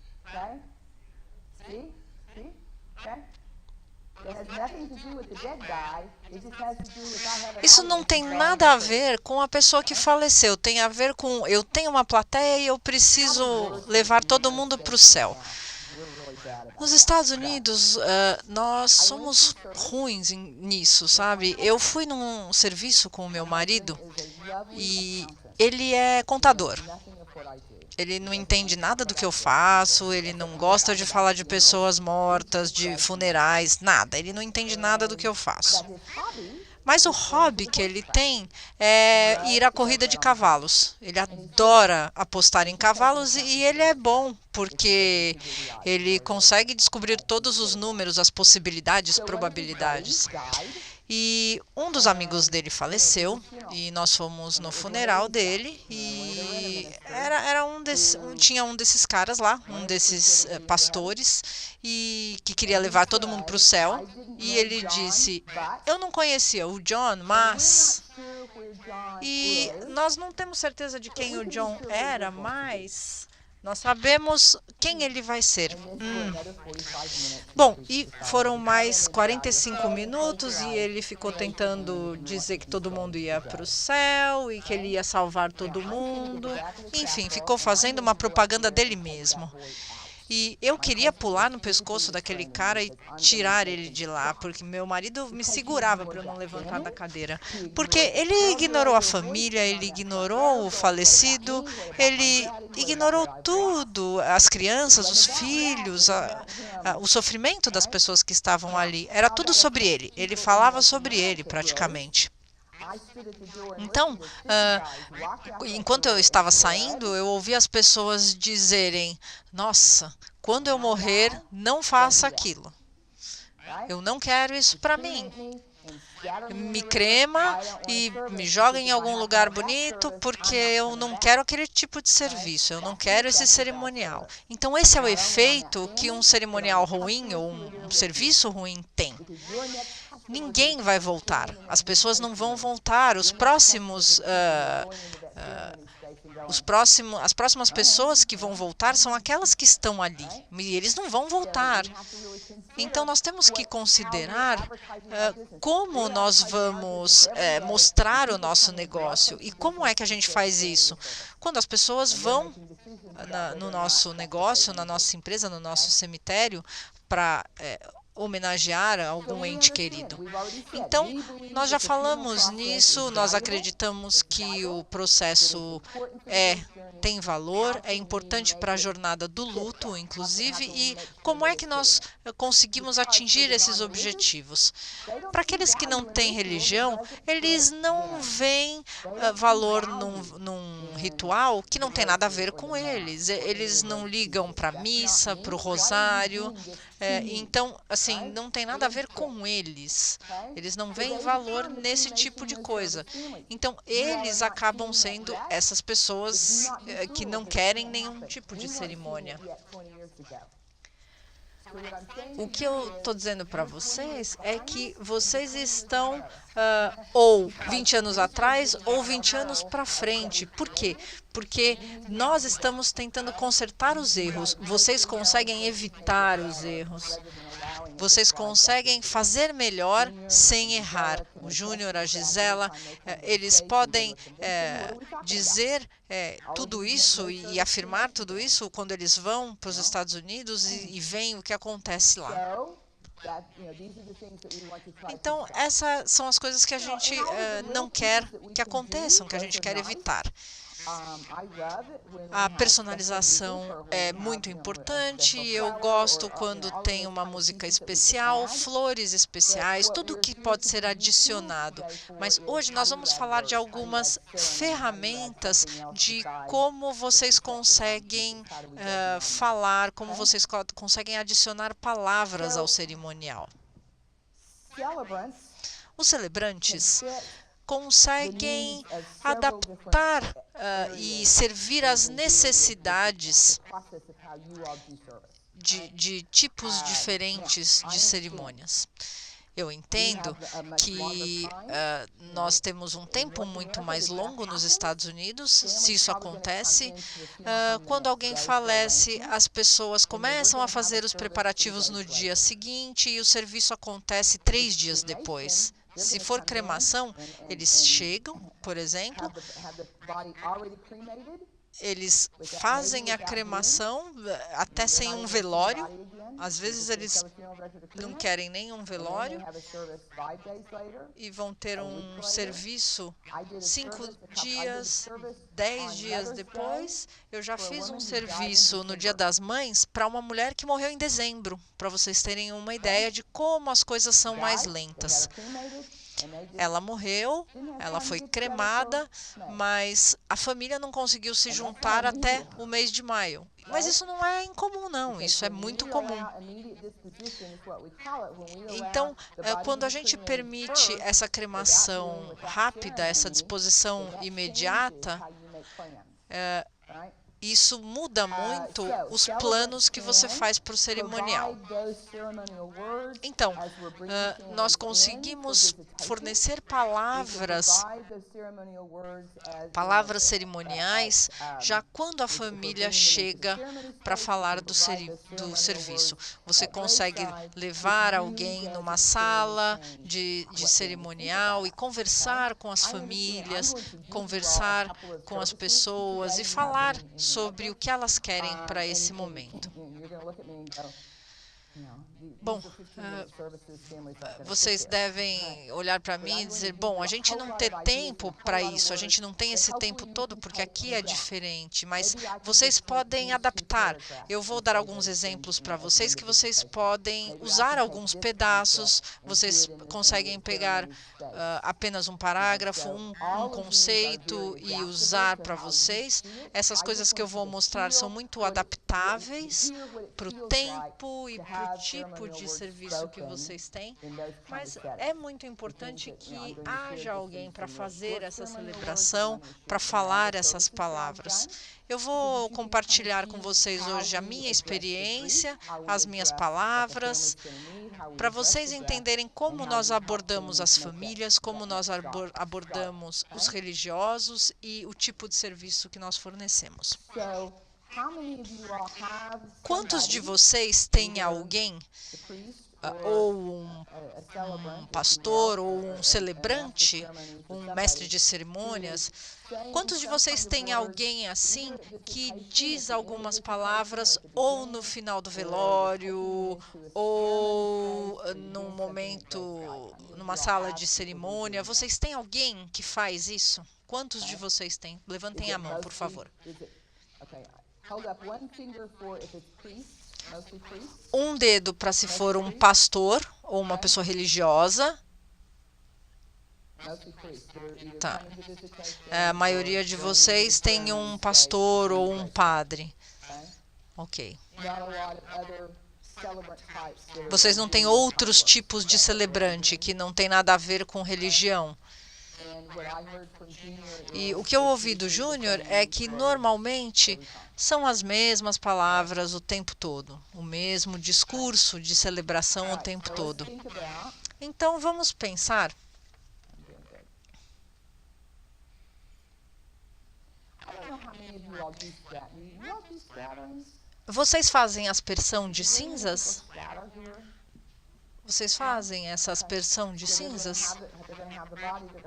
Isso não tem nada a ver com a pessoa que faleceu. Tem a ver com: eu tenho uma plateia e eu preciso levar todo mundo para o céu. Nos Estados Unidos, nós somos ruins nisso, sabe? Eu fui num serviço com o meu marido e ele é contador. Ele não entende nada do que eu faço, ele não gosta de falar de pessoas mortas, de funerais, nada. Ele não entende nada do que eu faço. Mas o hobby que ele tem é ir à corrida de cavalos. Ele adora apostar em cavalos e ele é bom, porque ele consegue descobrir todos os números, as possibilidades, probabilidades. E um dos amigos dele faleceu e nós fomos no funeral dele e tinha um desses caras lá, um desses pastores, e que queria levar todo mundo para o céu. E ele disse: eu não conhecia o John, mas... E nós não temos certeza de quem o John era, mas nós sabemos quem ele vai ser. Bom, e foram mais 45 minutos e ele ficou tentando dizer que todo mundo ia para o céu e que ele ia salvar todo mundo. Enfim, ficou fazendo uma propaganda dele mesmo. E eu queria pular no pescoço daquele cara e tirar ele de lá, porque meu marido me segurava para eu não levantar da cadeira. Porque ele ignorou a família, ele ignorou o falecido, ele ignorou tudo, as crianças, os filhos, o sofrimento das pessoas que estavam ali. Era tudo sobre ele, ele falava sobre ele praticamente. Então, enquanto eu estava saindo, eu ouvi as pessoas dizerem: nossa, quando eu morrer, não faça aquilo. Eu não quero isso para mim. Me crema e me joga em algum lugar bonito, porque eu não quero aquele tipo de serviço, eu não quero esse cerimonial. Então, esse é o efeito que um cerimonial ruim ou um serviço ruim tem. Ninguém vai voltar. As pessoas não vão voltar. As próximas pessoas que vão voltar são aquelas que estão ali. E eles não vão voltar. Então, nós temos que considerar como nós vamos mostrar o nosso negócio. E como é que a gente faz isso? Quando as pessoas vão no nosso negócio, na nossa empresa, no nosso cemitério, para homenagear algum ente querido. Então, nós já falamos nisso, nós acreditamos que o processo tem valor, é importante para a jornada do luto, inclusive, e como é que nós conseguimos atingir esses objetivos? Para aqueles que não têm religião, eles não veem valor num ritual que não tem nada a ver com eles. Eles não ligam para a missa, para o rosário. Então, assim, não tem nada a ver com eles. Eles não veem valor nesse tipo de coisa. Então, eles acabam sendo essas pessoas que não querem nenhum tipo de cerimônia. O que eu estou dizendo para vocês é que vocês estão ou 20 anos atrás ou 20 anos para frente. Por quê? Porque nós estamos tentando consertar os erros. Vocês conseguem evitar os erros. Vocês conseguem fazer melhor sem errar. O Júnior, a Gisela, eles podem dizer tudo isso e afirmar tudo isso quando eles vão para os Estados Unidos e veem o que acontece lá. Então, essas são as coisas que a gente não quer que aconteçam, que a gente quer evitar. A personalização é muito importante. Eu gosto quando tem uma música especial, flores especiais, tudo que pode ser adicionado. Mas hoje nós vamos falar de algumas ferramentas de como vocês conseguem falar, como vocês conseguem adicionar palavras ao cerimonial. Os celebrantes conseguem adaptar e servir às necessidades de tipos diferentes de cerimônias. Eu entendo que nós temos um tempo muito mais longo nos Estados Unidos, se isso acontece. Quando alguém falece, as pessoas começam a fazer os preparativos no dia seguinte e o serviço acontece 3 dias depois. Se for cremação, eles chegam, por exemplo, eles fazem a cremação até sem um velório. Às vezes eles não querem nenhum velório e vão ter um serviço 5 dias, 10 dias depois. Eu já fiz um serviço no Dia das Mães para uma mulher que morreu em dezembro, para vocês terem uma ideia de como as coisas são mais lentas. Ela morreu, ela foi cremada, mas a família não conseguiu se juntar até o mês de maio. Mas isso não é incomum, não. Isso é muito comum. Então, quando a gente permite essa cremação rápida, essa disposição imediata, isso muda muito os planos que você faz para o cerimonial. Então, nós conseguimos fornecer palavras cerimoniais já quando a família chega para falar do serviço. Você consegue levar alguém numa sala de cerimonial e conversar com as famílias, conversar com as pessoas e falar sobre o que elas querem para esse momento. Bom, vocês devem olhar para mim e dizer, bom, a gente não tem tempo para isso, a gente não tem esse tempo todo porque aqui é diferente, mas vocês podem adaptar. Eu vou dar alguns exemplos para vocês que vocês podem usar alguns pedaços, vocês conseguem pegar apenas um parágrafo, um conceito e usar para vocês. Essas coisas que eu vou mostrar são muito adaptáveis para o tempo e para o tipo de serviço que vocês têm, mas é muito importante que haja alguém para fazer essa celebração, para falar essas palavras. Eu vou compartilhar com vocês hoje a minha experiência, as minhas palavras, para vocês entenderem como nós abordamos as famílias, como nós abordamos os religiosos e o tipo de serviço que nós fornecemos. Quantos de vocês têm alguém, ou um pastor, ou um celebrante, um mestre de cerimônias. Quantos de vocês têm alguém assim que diz algumas palavras ou no final do velório, ou num momento, numa sala de cerimônia? Vocês têm alguém que faz isso? Quantos de vocês têm? Levantem a mão, por favor. Um dedo para se for um pastor ou uma pessoa religiosa. Tá. A maioria de vocês tem um pastor ou um padre. Ok. Vocês não têm outros tipos de celebrante que não tem nada a ver com religião. E o que eu ouvi do Júnior é que normalmente são as mesmas palavras o tempo todo, o mesmo discurso de celebração o tempo todo. Então vamos pensar. Vocês fazem aspersão de cinzas? Vocês fazem essa aspersão de cinzas?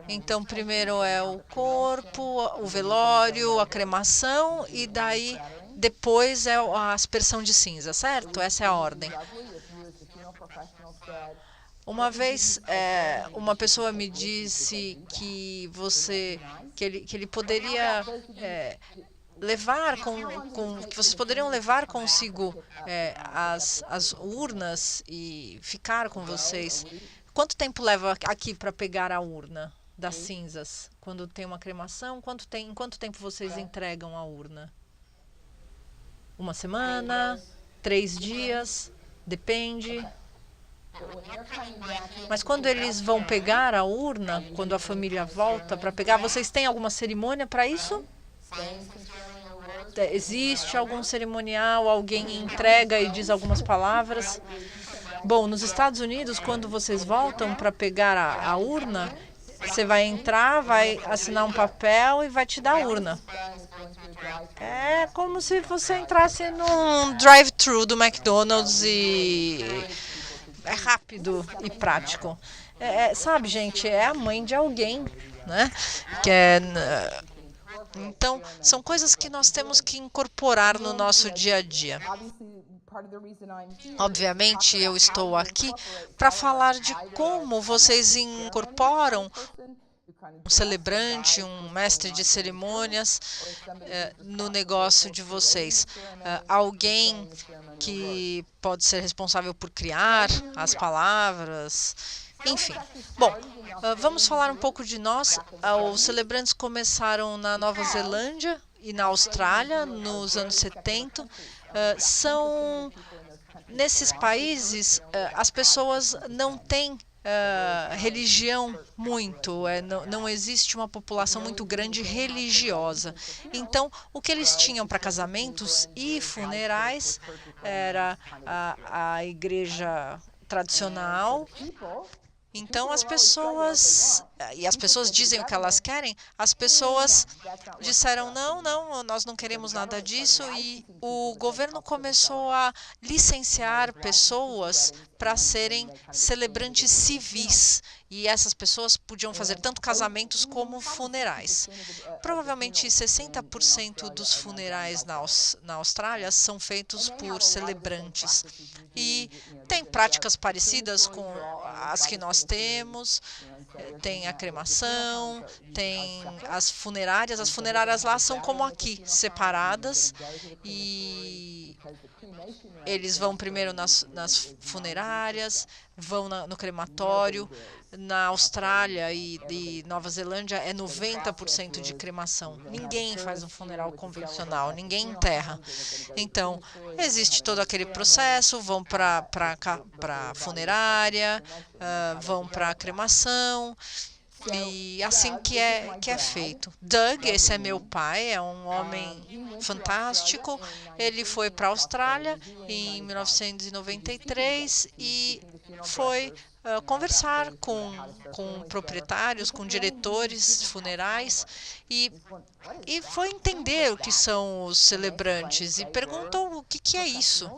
Então, primeiro é o corpo, o velório, a cremação e daí depois é a aspersão de cinza, certo? Essa é a ordem. Uma vez, uma pessoa me disse que ele poderia levar que vocês poderiam levar consigo as urnas e ficar com vocês. Quanto tempo leva aqui para pegar a urna das cinzas? Quando tem uma cremação, em quanto tempo vocês entregam a urna? Uma semana? 3 dias? Depende. Mas quando eles vão pegar a urna, quando a família volta para pegar, vocês têm alguma cerimônia para isso? Existe algum cerimonial, alguém entrega e diz algumas palavras? Bom, nos Estados Unidos, quando vocês voltam para pegar a urna, você vai entrar, vai assinar um papel e vai te dar a urna. É como se você entrasse num drive-thru do McDonald's e é rápido e prático. Sabe, gente, é a mãe de alguém, né? Então, são coisas que nós temos que incorporar no nosso dia a dia. Obviamente, eu estou aqui para falar de como vocês incorporam um celebrante, um mestre de cerimônias no negócio de vocês. Alguém que pode ser responsável por criar as palavras. Enfim, bom, vamos falar um pouco de nós. Os celebrantes começaram na Nova Zelândia e na Austrália nos anos 70. Nesses países, as pessoas não têm religião muito, não existe uma população muito grande religiosa. Então, o que eles tinham para casamentos e funerais era a igreja tradicional. Então, as pessoas dizem o que elas querem, as pessoas disseram, não, nós não queremos nada disso, e o governo começou a licenciar pessoas para serem celebrantes civis, e essas pessoas podiam fazer tanto casamentos como funerais. Provavelmente 60% dos funerais na Austrália são feitos por celebrantes, e tem práticas parecidas com as que nós temos. Tem a cremação, tem as funerárias lá são como aqui, separadas, e eles vão primeiro nas funerárias, vão no crematório. Na Austrália e Nova Zelândia é 90% de cremação. Ninguém faz um funeral convencional, ninguém enterra. Então, existe todo aquele processo, vão para a funerária, vão para a cremação, e assim que é feito. Doug, esse é meu pai, é um homem fantástico. Ele foi para a Austrália em 1993 e foi conversar com proprietários, com diretores funerais e foi entender o que são os celebrantes e perguntou o que é isso.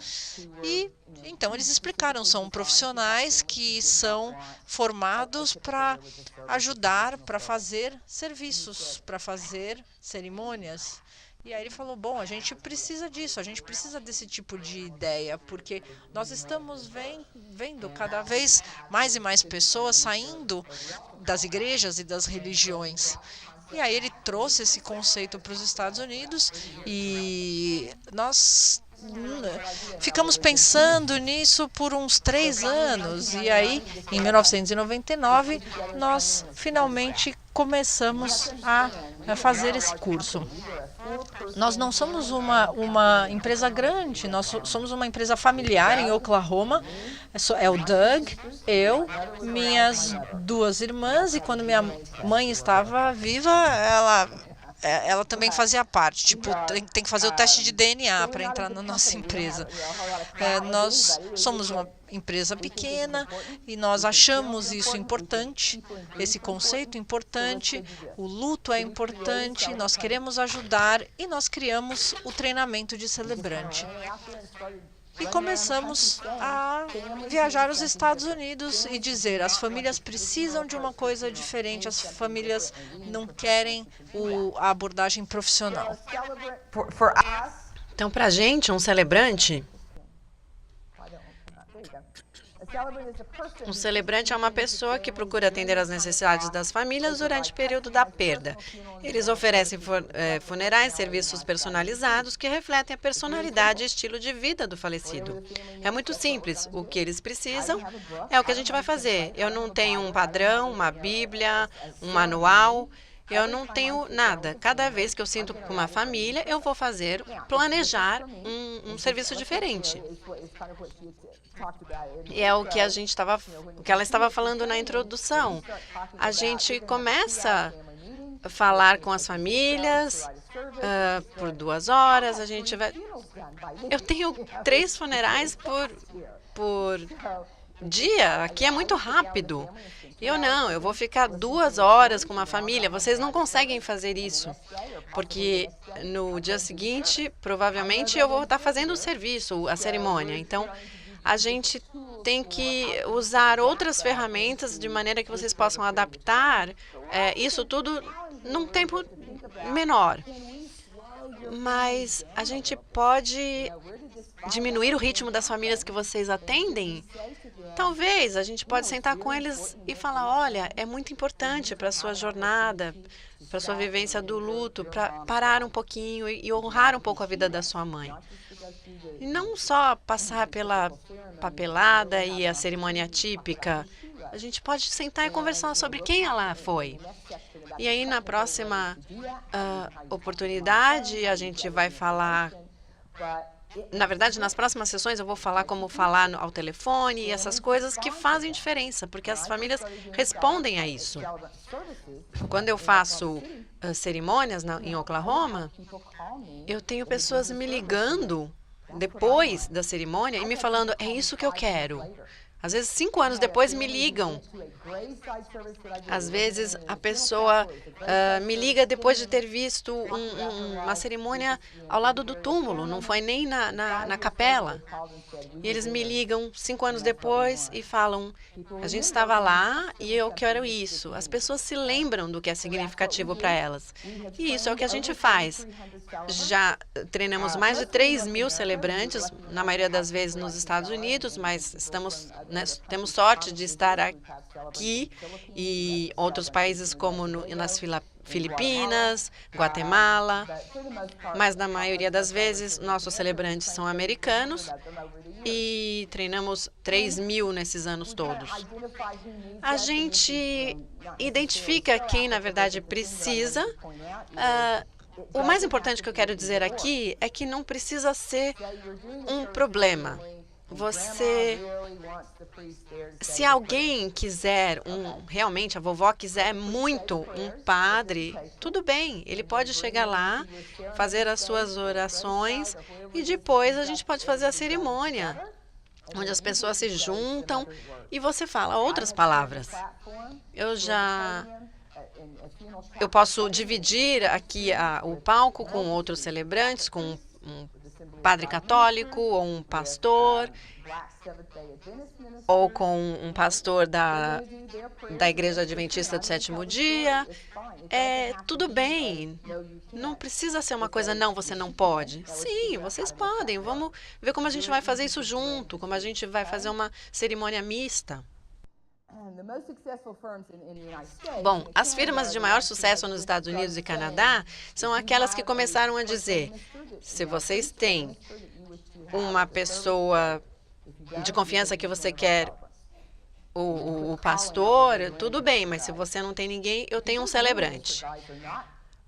E então eles explicaram, são profissionais que são formados para ajudar, para fazer serviços, para fazer cerimônias. E aí ele falou, bom, a gente precisa disso, a gente precisa desse tipo de ideia, porque nós estamos vendo cada vez mais e mais pessoas saindo das igrejas e das religiões. E aí ele trouxe esse conceito para os Estados Unidos e nós ficamos pensando nisso por uns 3 anos. E aí, em 1999, nós finalmente começamos a fazer esse curso. Nós não somos uma empresa grande, nós somos uma empresa familiar em Oklahoma. É o Doug, eu, minhas 2 irmãs, e quando minha mãe estava viva, ela também fazia parte. Tipo, tem que fazer o teste de DNA para entrar na nossa empresa. Nós somos uma empresa pequena e nós achamos isso importante, esse conceito importante, o luto é importante, nós queremos ajudar e nós criamos o treinamento de celebrante. E começamos a viajar aos Estados Unidos e dizer, as famílias precisam de uma coisa diferente, as famílias não querem a abordagem profissional. Então, para a gente, um celebrante é uma pessoa que procura atender às necessidades das famílias durante o período da perda. Eles oferecem funerais, serviços personalizados que refletem a personalidade e estilo de vida do falecido. É muito simples. O que eles precisam é o que a gente vai fazer. Eu não tenho um padrão, uma bíblia, um manual. Eu não tenho nada. Cada vez que eu sinto com uma família, eu vou planejar um serviço diferente. E é o que ela estava falando na introdução. A gente começa a falar com as famílias por 2 horas. Eu tenho 3 funerais por dia. Aqui é muito rápido. Eu vou ficar 2 horas com uma família. Vocês não conseguem fazer isso, porque no dia seguinte, provavelmente, eu vou estar fazendo o serviço, a cerimônia. Então, a gente tem que usar outras ferramentas de maneira que vocês possam adaptar isso tudo num tempo menor. Mas a gente pode diminuir o ritmo das famílias que vocês atendem? Talvez a gente pode sentar com eles e falar, olha, é muito importante para a sua jornada, para a sua vivência do luto, para parar um pouquinho e honrar um pouco a vida da sua mãe. E não só passar pela papelada e a cerimônia típica. A gente pode sentar e conversar sobre quem ela foi. E aí, na próxima oportunidade, a gente vai falar... Na verdade, nas próximas sessões, eu vou falar como falar ao telefone e essas coisas que fazem diferença, porque as famílias respondem a isso. Quando eu faço cerimônias em Oklahoma, eu tenho pessoas me ligando depois da cerimônia e me falando, é isso que eu quero. Às vezes, 5 anos depois, me ligam. Às vezes, a pessoa me liga depois de ter visto uma cerimônia ao lado do túmulo, não foi nem na capela. E eles me ligam 5 anos depois e falam, a gente estava lá e eu quero isso. As pessoas se lembram do que é significativo para elas. E isso é o que a gente faz. Já treinamos mais de 3.000 celebrantes, na maioria das vezes nos Estados Unidos, mas temos sorte de estar aqui e outros países como nas Filipinas, Guatemala, mas na maioria das vezes nossos celebrantes são americanos e treinamos 3.000 nesses anos todos. A gente identifica quem na verdade precisa. O mais importante que eu quero dizer aqui é que não precisa ser um problema. Se alguém quiser, realmente a vovó quiser muito um padre, tudo bem, ele pode chegar lá, fazer as suas orações e depois a gente pode fazer a cerimônia. onde as pessoas se juntam e você fala outras palavras. Eu posso dividir aqui o palco com outros celebrantes, com um padre católico ou um pastor, ou com um pastor da Igreja Adventista do Sétimo Dia. Tudo bem, não precisa ser uma coisa, não, você não pode. Sim, vocês podem, vamos ver como a gente vai fazer isso junto, como a gente vai fazer uma cerimônia mista. Bom, as firmas de maior sucesso nos Estados Unidos e Canadá são aquelas que começaram a dizer, se vocês têm uma pessoa de confiança que você quer, o pastor, tudo bem, mas se você não tem ninguém, eu tenho um celebrante.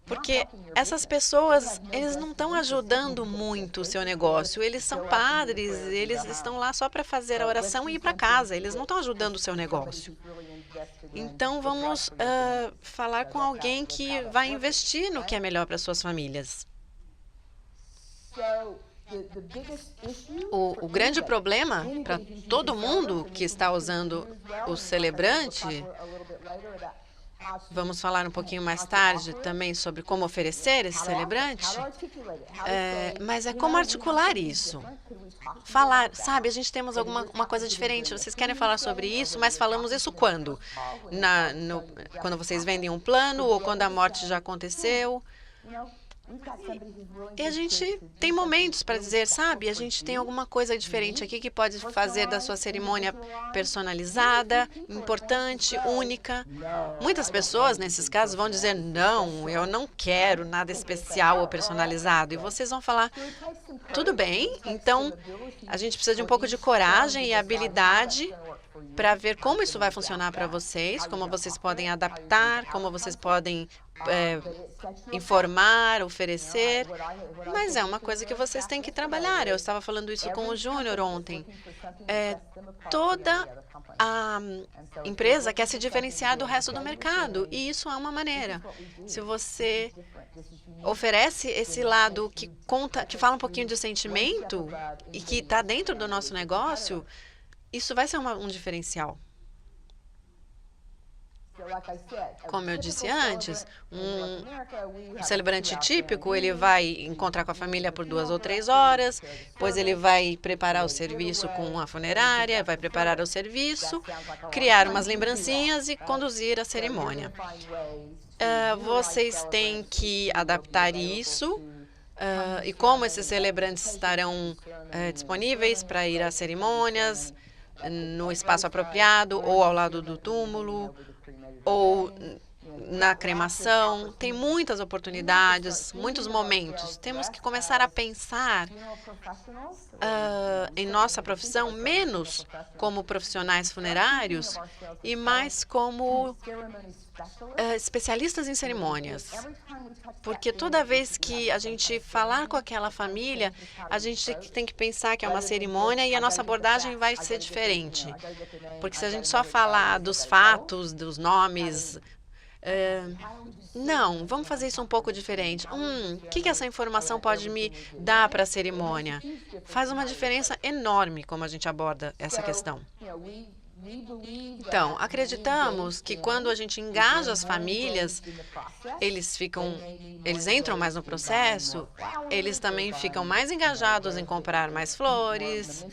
Porque essas pessoas, eles não estão ajudando muito o seu negócio. Eles são padres, eles estão lá só para fazer a oração e ir para casa. Eles não estão ajudando o seu negócio. Então, vamos falar com alguém que vai investir no que é melhor para suas famílias. O grande problema para todo mundo que está usando o celebrante, vamos falar um pouquinho mais tarde também sobre como oferecer esse celebrante, mas é como articular isso. Falar, sabe, a gente temos uma coisa diferente, vocês querem falar sobre isso, mas falamos isso quando? Quando vocês vendem um plano ou quando a morte já aconteceu. E a gente tem momentos para dizer, sabe, a gente tem alguma coisa diferente aqui que pode fazer da sua cerimônia personalizada, importante, única. Muitas pessoas, nesses casos, vão dizer, não, eu não quero nada especial ou personalizado. E vocês vão falar, tudo bem, então a gente precisa de um pouco de coragem e habilidade para ver como isso vai funcionar para vocês, como vocês podem adaptar, como vocês podem informar, oferecer, mas é uma coisa que vocês têm que trabalhar. Eu estava falando isso com o Júnior ontem. Toda a empresa quer se diferenciar do resto do mercado, e isso é uma maneira. Se você oferece esse lado que conta, que fala um pouquinho de sentimento e que está dentro do nosso negócio, isso vai ser um diferencial. Como eu disse antes, um celebrante típico, ele vai encontrar com a família por 2 ou 3 horas, depois ele vai preparar o serviço com a funerária, vai preparar o serviço, criar umas lembrancinhas e conduzir a cerimônia. Vocês têm que adaptar isso. E como esses celebrantes estarão disponíveis para ir às cerimônias, no espaço apropriado, ou ao lado do túmulo, ou na cremação. Tem muitas oportunidades, muitos momentos. Temos que começar a pensar em nossa profissão menos como profissionais funerários e mais como especialistas em cerimônias. Porque toda vez que a gente falar com aquela família, a gente tem que pensar que é uma cerimônia e a nossa abordagem vai ser diferente. Porque se a gente só falar dos fatos, dos nomes, não, vamos fazer isso um pouco diferente. O que essa informação pode me dar para a cerimônia? Faz uma diferença enorme como a gente aborda essa questão. Então, acreditamos que quando a gente engaja as famílias, eles entram mais no processo, eles também ficam mais engajados em comprar mais flores,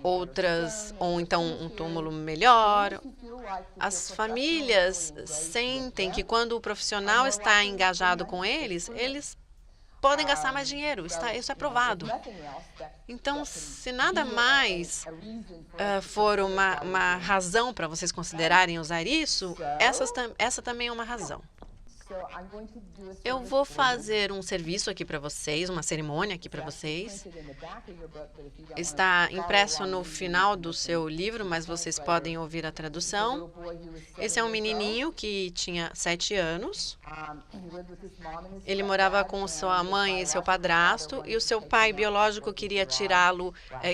outras, ou então um túmulo melhor. As famílias sentem que quando o profissional está engajado com eles, eles podem gastar mais dinheiro, isso é provado. Então, se nada mais for uma razão para vocês considerarem usar isso, essa também é uma razão. Eu vou fazer um serviço aqui para vocês, uma cerimônia aqui para vocês. Está impresso no final do seu livro, mas vocês podem ouvir a tradução. Esse é um menininho que tinha 7 anos. Ele morava com sua mãe e seu padrasto, e o seu pai biológico queria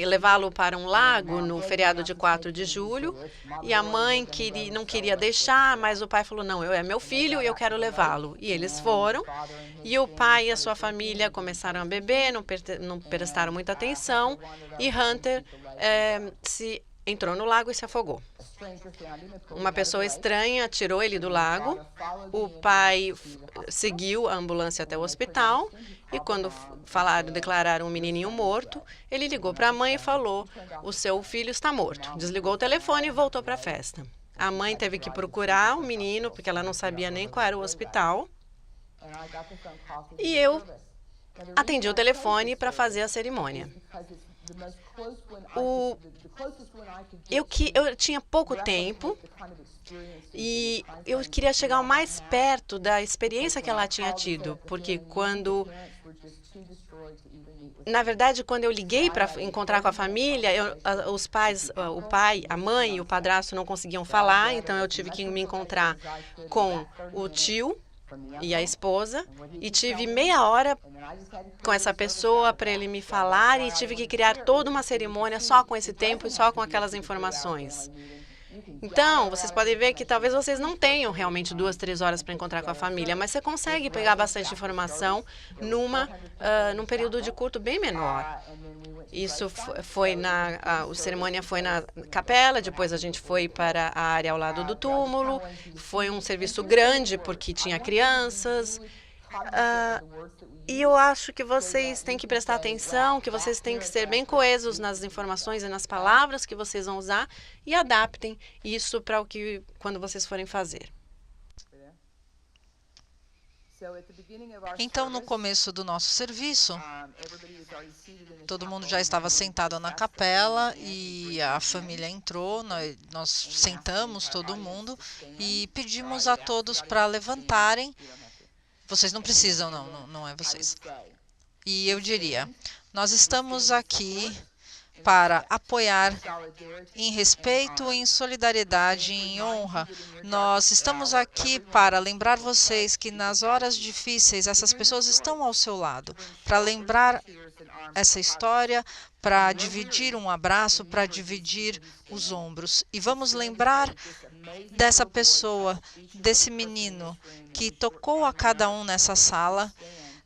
levá-lo para um lago no feriado de 4 de julho, e a mãe não queria deixar, mas o pai falou, não, é meu filho e eu quero levá-lo. levá-lo. E eles foram, e o pai e a sua família começaram a beber, não prestaram muita atenção, e Hunter entrou no lago e se afogou. Uma pessoa estranha tirou ele do lago, o pai seguiu a ambulância até o hospital, e quando declararam o menininho morto, ele ligou para a mãe e falou: o seu filho está morto. Desligou o telefone e voltou para a festa. A mãe teve que procurar o menino, porque ela não sabia nem qual era o hospital. E eu atendi o telefone para fazer a cerimônia. Eu tinha pouco tempo e eu queria chegar o mais perto da experiência que ela tinha tido, porque na verdade, quando eu liguei para encontrar com a família, o pai, a mãe e o padrasto não conseguiam falar, então eu tive que me encontrar com o tio e a esposa, e tive meia hora com essa pessoa para ele me falar, e tive que criar toda uma cerimônia só com esse tempo e só com aquelas informações. Então, vocês podem ver que talvez vocês não tenham realmente 2, 3 horas para encontrar com a família, mas você consegue pegar bastante informação num período de curto bem menor. Isso a cerimônia foi na capela, depois a gente foi para a área ao lado do túmulo. Foi um serviço grande porque tinha crianças. E eu acho que vocês têm que prestar atenção, que vocês têm que ser bem coesos nas informações e nas palavras que vocês vão usar e adaptem isso para quando vocês forem fazer. Então, no começo do nosso serviço, todo mundo já estava sentado na capela e a família entrou, nós sentamos todo mundo e pedimos a todos para levantarem. Vocês não precisam, não é vocês. E eu diria, nós estamos aqui para apoiar em respeito, em solidariedade, em honra. Nós estamos aqui para lembrar vocês que nas horas difíceis essas pessoas estão ao seu lado, para lembrar essa história, para dividir um abraço, para dividir os ombros. E vamos lembrar dessa pessoa, desse menino que tocou a cada um nessa sala.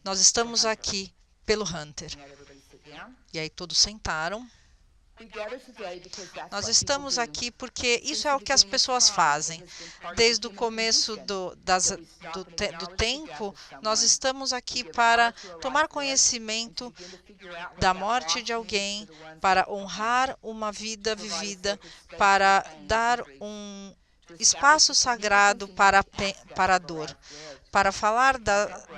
Nós estamos aqui pelo Hunter. E aí todos sentaram. Nós estamos aqui porque isso é o que as pessoas fazem. Desde o começo do tempo, nós estamos aqui para tomar conhecimento da morte de alguém, para honrar uma vida vivida, para dar um espaço sagrado para a dor, para falar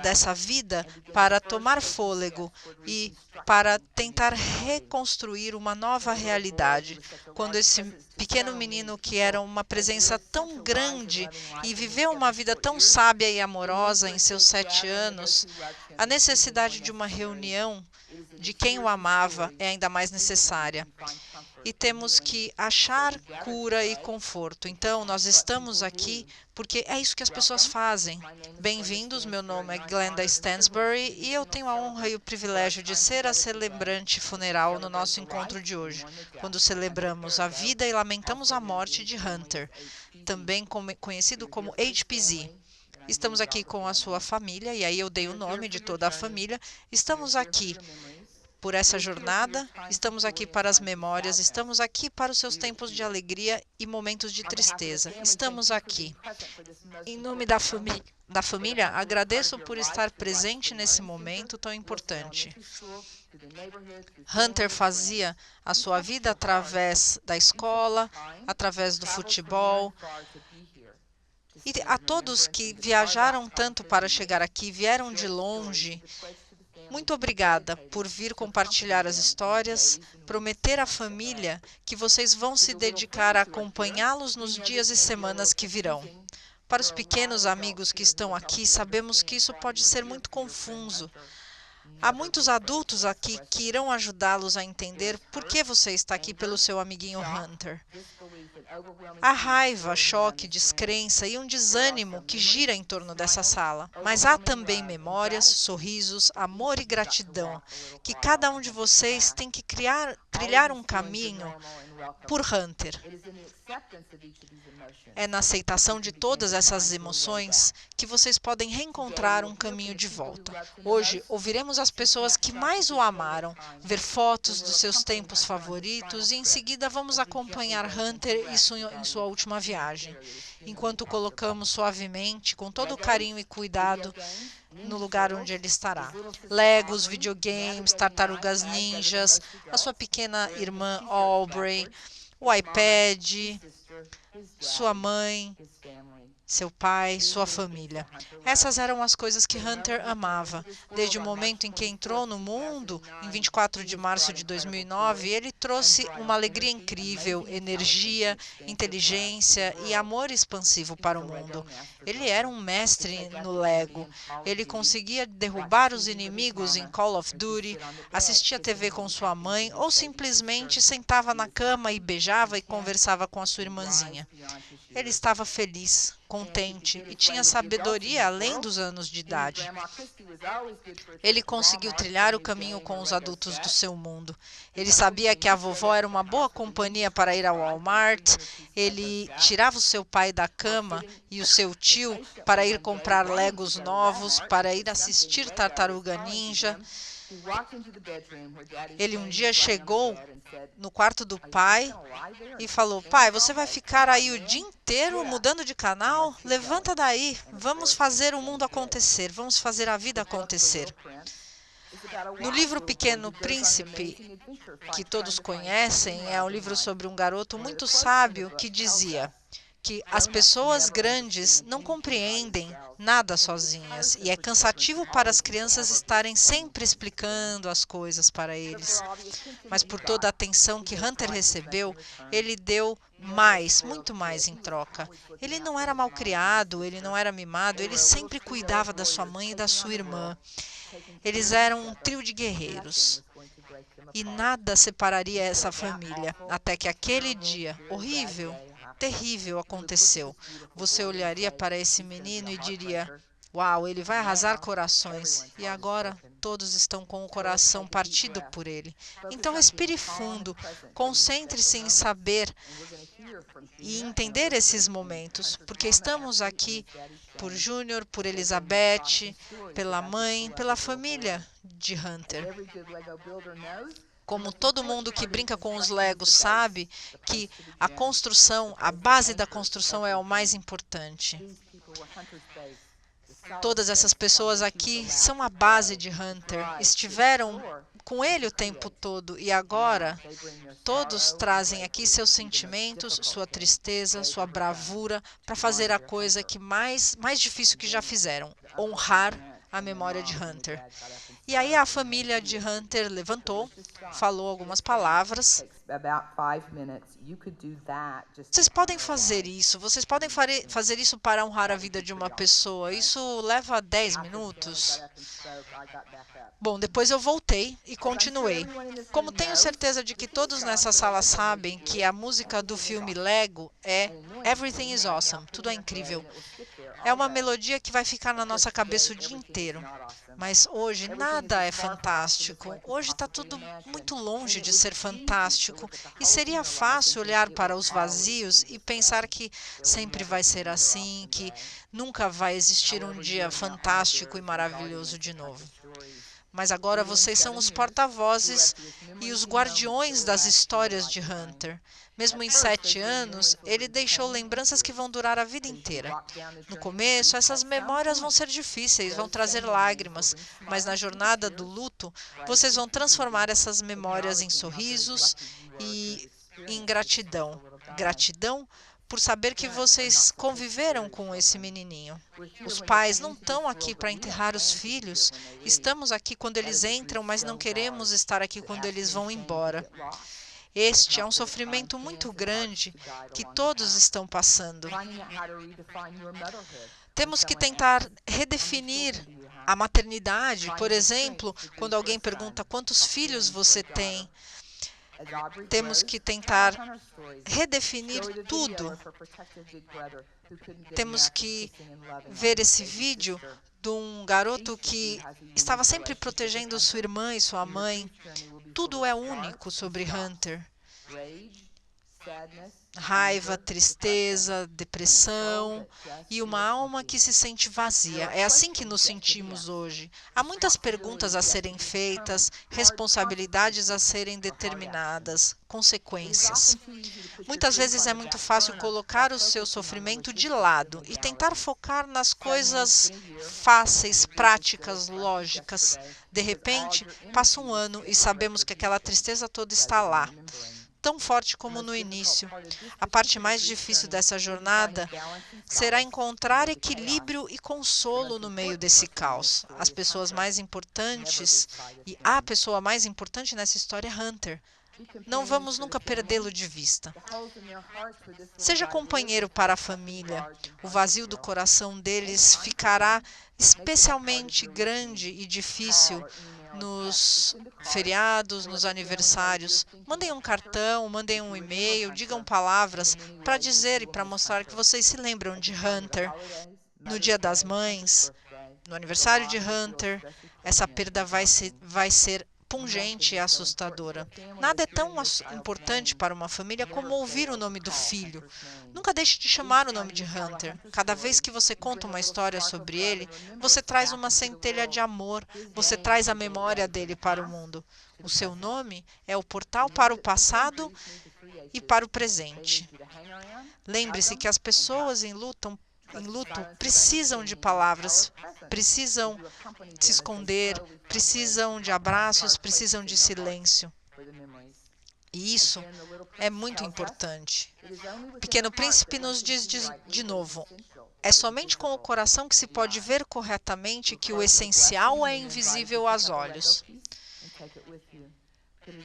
dessa vida, para tomar fôlego e para tentar reconstruir uma nova realidade. Quando esse pequeno menino, que era uma presença tão grande e viveu uma vida tão sábia e amorosa em seus 7 anos, a necessidade de uma reunião de quem o amava é ainda mais necessária. E temos que achar cura e conforto. Então, nós estamos aqui porque é isso que as pessoas fazem. Bem-vindos, meu nome é Glenda Stansbury e eu tenho a honra e o privilégio de ser a celebrante funeral no nosso encontro de hoje, quando celebramos a vida e lamentamos a morte de Hunter, também conhecido como HPZ. Estamos aqui com a sua família, e aí eu dei o nome de toda a família. Estamos aqui por essa jornada, estamos aqui para as memórias, estamos aqui para os seus tempos de alegria e momentos de tristeza. Estamos aqui. Em nome da família, agradeço por estar presente nesse momento tão importante. Hunter fazia a sua vida através da escola, através do futebol. E a todos que viajaram tanto para chegar aqui, vieram de longe, muito obrigada por vir compartilhar as histórias, prometer à família que vocês vão se dedicar a acompanhá-los nos dias e semanas que virão. Para os pequenos amigos que estão aqui, sabemos que isso pode ser muito confuso. Há muitos adultos aqui que irão ajudá-los a entender por que você está aqui pelo seu amiguinho Hunter. Há raiva, choque, descrença e um desânimo que gira em torno dessa sala. Mas há também memórias, sorrisos, amor e gratidão, que cada um de vocês tem que trilhar um caminho por Hunter. É na aceitação de todas essas emoções que vocês podem reencontrar um caminho de volta. Hoje, ouviremos as pessoas que mais o amaram, ver fotos dos seus tempos favoritos e em seguida vamos acompanhar Hunter em sua última viagem, enquanto colocamos suavemente, com todo o carinho e cuidado, no lugar onde ele estará. Legos, videogames, tartarugas ninjas, a sua pequena irmã Aubrey, o iPad, sua mãe, seu pai, sua família. Essas eram as coisas que Hunter amava. Desde o momento em que entrou no mundo, em 24 de março de 2009, ele trouxe uma alegria incrível, energia, inteligência e amor expansivo para o mundo. Ele era um mestre no Lego. Ele conseguia derrubar os inimigos em Call of Duty, assistia TV com sua mãe ou simplesmente sentava na cama e beijava e conversava com a sua irmãzinha. Ele estava feliz, contente e tinha sabedoria além dos anos de idade. Ele conseguiu trilhar o caminho com os adultos do seu mundo. Ele sabia que a vovó era uma boa companhia para ir ao Walmart. Ele tirava o seu pai da cama e o seu tio para ir comprar Legos novos, para ir assistir Tartaruga Ninja. Ele um dia chegou no quarto do pai e falou: "Pai, você vai ficar aí o dia inteiro mudando de canal? Levanta daí, vamos fazer o mundo acontecer, vamos fazer a vida acontecer." No livro Pequeno Príncipe, que todos conhecem, é um livro sobre um garoto muito sábio que dizia que as pessoas grandes não compreendem nada sozinhas e é cansativo para as crianças estarem sempre explicando as coisas para eles. Mas por toda a atenção que Hunter recebeu, ele deu mais, muito mais em troca. Ele não era malcriado, ele não era mimado, ele sempre cuidava da sua mãe e da sua irmã. Eles eram um trio de guerreiros. E nada separaria essa família, até que aquele dia horrível, terrível aconteceu. Você olharia para esse menino e diria: "Uau, ele vai arrasar corações." E agora todos estão com o coração partido por ele. Então respire fundo, concentre-se em saber e entender esses momentos, porque estamos aqui por Júnior, por Elizabeth, pela mãe, pela família de Hunter. Como todo mundo que brinca com os Legos sabe que a construção, a base da construção é o mais importante. Todas essas pessoas aqui são a base de Hunter, estiveram com ele o tempo todo e agora todos trazem aqui seus sentimentos, sua tristeza, sua bravura para fazer a coisa que mais difícil que já fizeram, honrar a memória de Hunter. E aí a família de Hunter levantou, falou algumas palavras. Vocês podem fazer isso, vocês podem fazer isso para honrar a vida de uma pessoa. Isso leva 10 minutos. Bom, depois eu voltei e continuei. Como tenho certeza de que todos nessa sala sabem que a música do filme Lego é Everything is Awesome, tudo é incrível. É uma melodia que vai ficar na nossa cabeça o dia inteiro. Mas hoje nada é fantástico. Hoje está tudo muito longe de ser fantástico. E seria fácil olhar para os vazios e pensar que sempre vai ser assim, que nunca vai existir um dia fantástico e maravilhoso de novo. Mas agora vocês são os porta-vozes e os guardiões das histórias de Hunter. Mesmo em 7 anos, ele deixou lembranças que vão durar a vida inteira. No começo, essas memórias vão ser difíceis, vão trazer lágrimas, mas na jornada do luto, vocês vão transformar essas memórias em sorrisos e em gratidão. Gratidão por saber que vocês conviveram com esse menininho. Os pais não estão aqui para enterrar os filhos. Estamos aqui quando eles entram, mas não queremos estar aqui quando eles vão embora. Este é um sofrimento muito grande que todos estão passando. Temos que tentar redefinir A maternidade, por exemplo, quando alguém pergunta quantos filhos você tem, temos que tentar redefinir tudo. Temos que ver esse vídeo de um garoto que estava sempre protegendo sua irmã e sua mãe. Tudo é único sobre Hunter. Raiva, tristeza, depressão e uma alma que se sente vazia. É assim que nos sentimos hoje. Há muitas perguntas a serem feitas, responsabilidades a serem determinadas, consequências. Muitas vezes é muito fácil colocar o seu sofrimento de lado e tentar focar nas coisas fáceis, práticas, lógicas. De repente, passa um ano e sabemos que aquela tristeza toda está lá, tão forte como no início. A parte mais difícil dessa jornada será encontrar equilíbrio e consolo no meio desse caos. As pessoas mais importantes, e a pessoa mais importante nessa história é Hunter. Não vamos nunca perdê-lo de vista. Seja companheiro para a família. O vazio do coração deles ficará especialmente grande e difícil nos feriados, nos aniversários. Mandem um cartão, mandem um e-mail, digam palavras para dizer e para mostrar que vocês se lembram de Hunter. No Dia das Mães, no aniversário de Hunter, essa perda vai ser pungente e assustadora. Nada é tão importante para uma família como ouvir o nome do filho. Nunca deixe de chamar o nome de Hunter. Cada vez que você conta uma história sobre ele, você traz uma centelha de amor, você traz a memória dele para o mundo. O seu nome é o portal para o passado e para o presente. Lembre-se que as pessoas em luto precisam de palavras, precisam se esconder, precisam de abraços, precisam de silêncio. E isso é muito importante. Pequeno Príncipe nos diz de novo, é somente com o coração que se pode ver corretamente que o essencial é invisível aos olhos.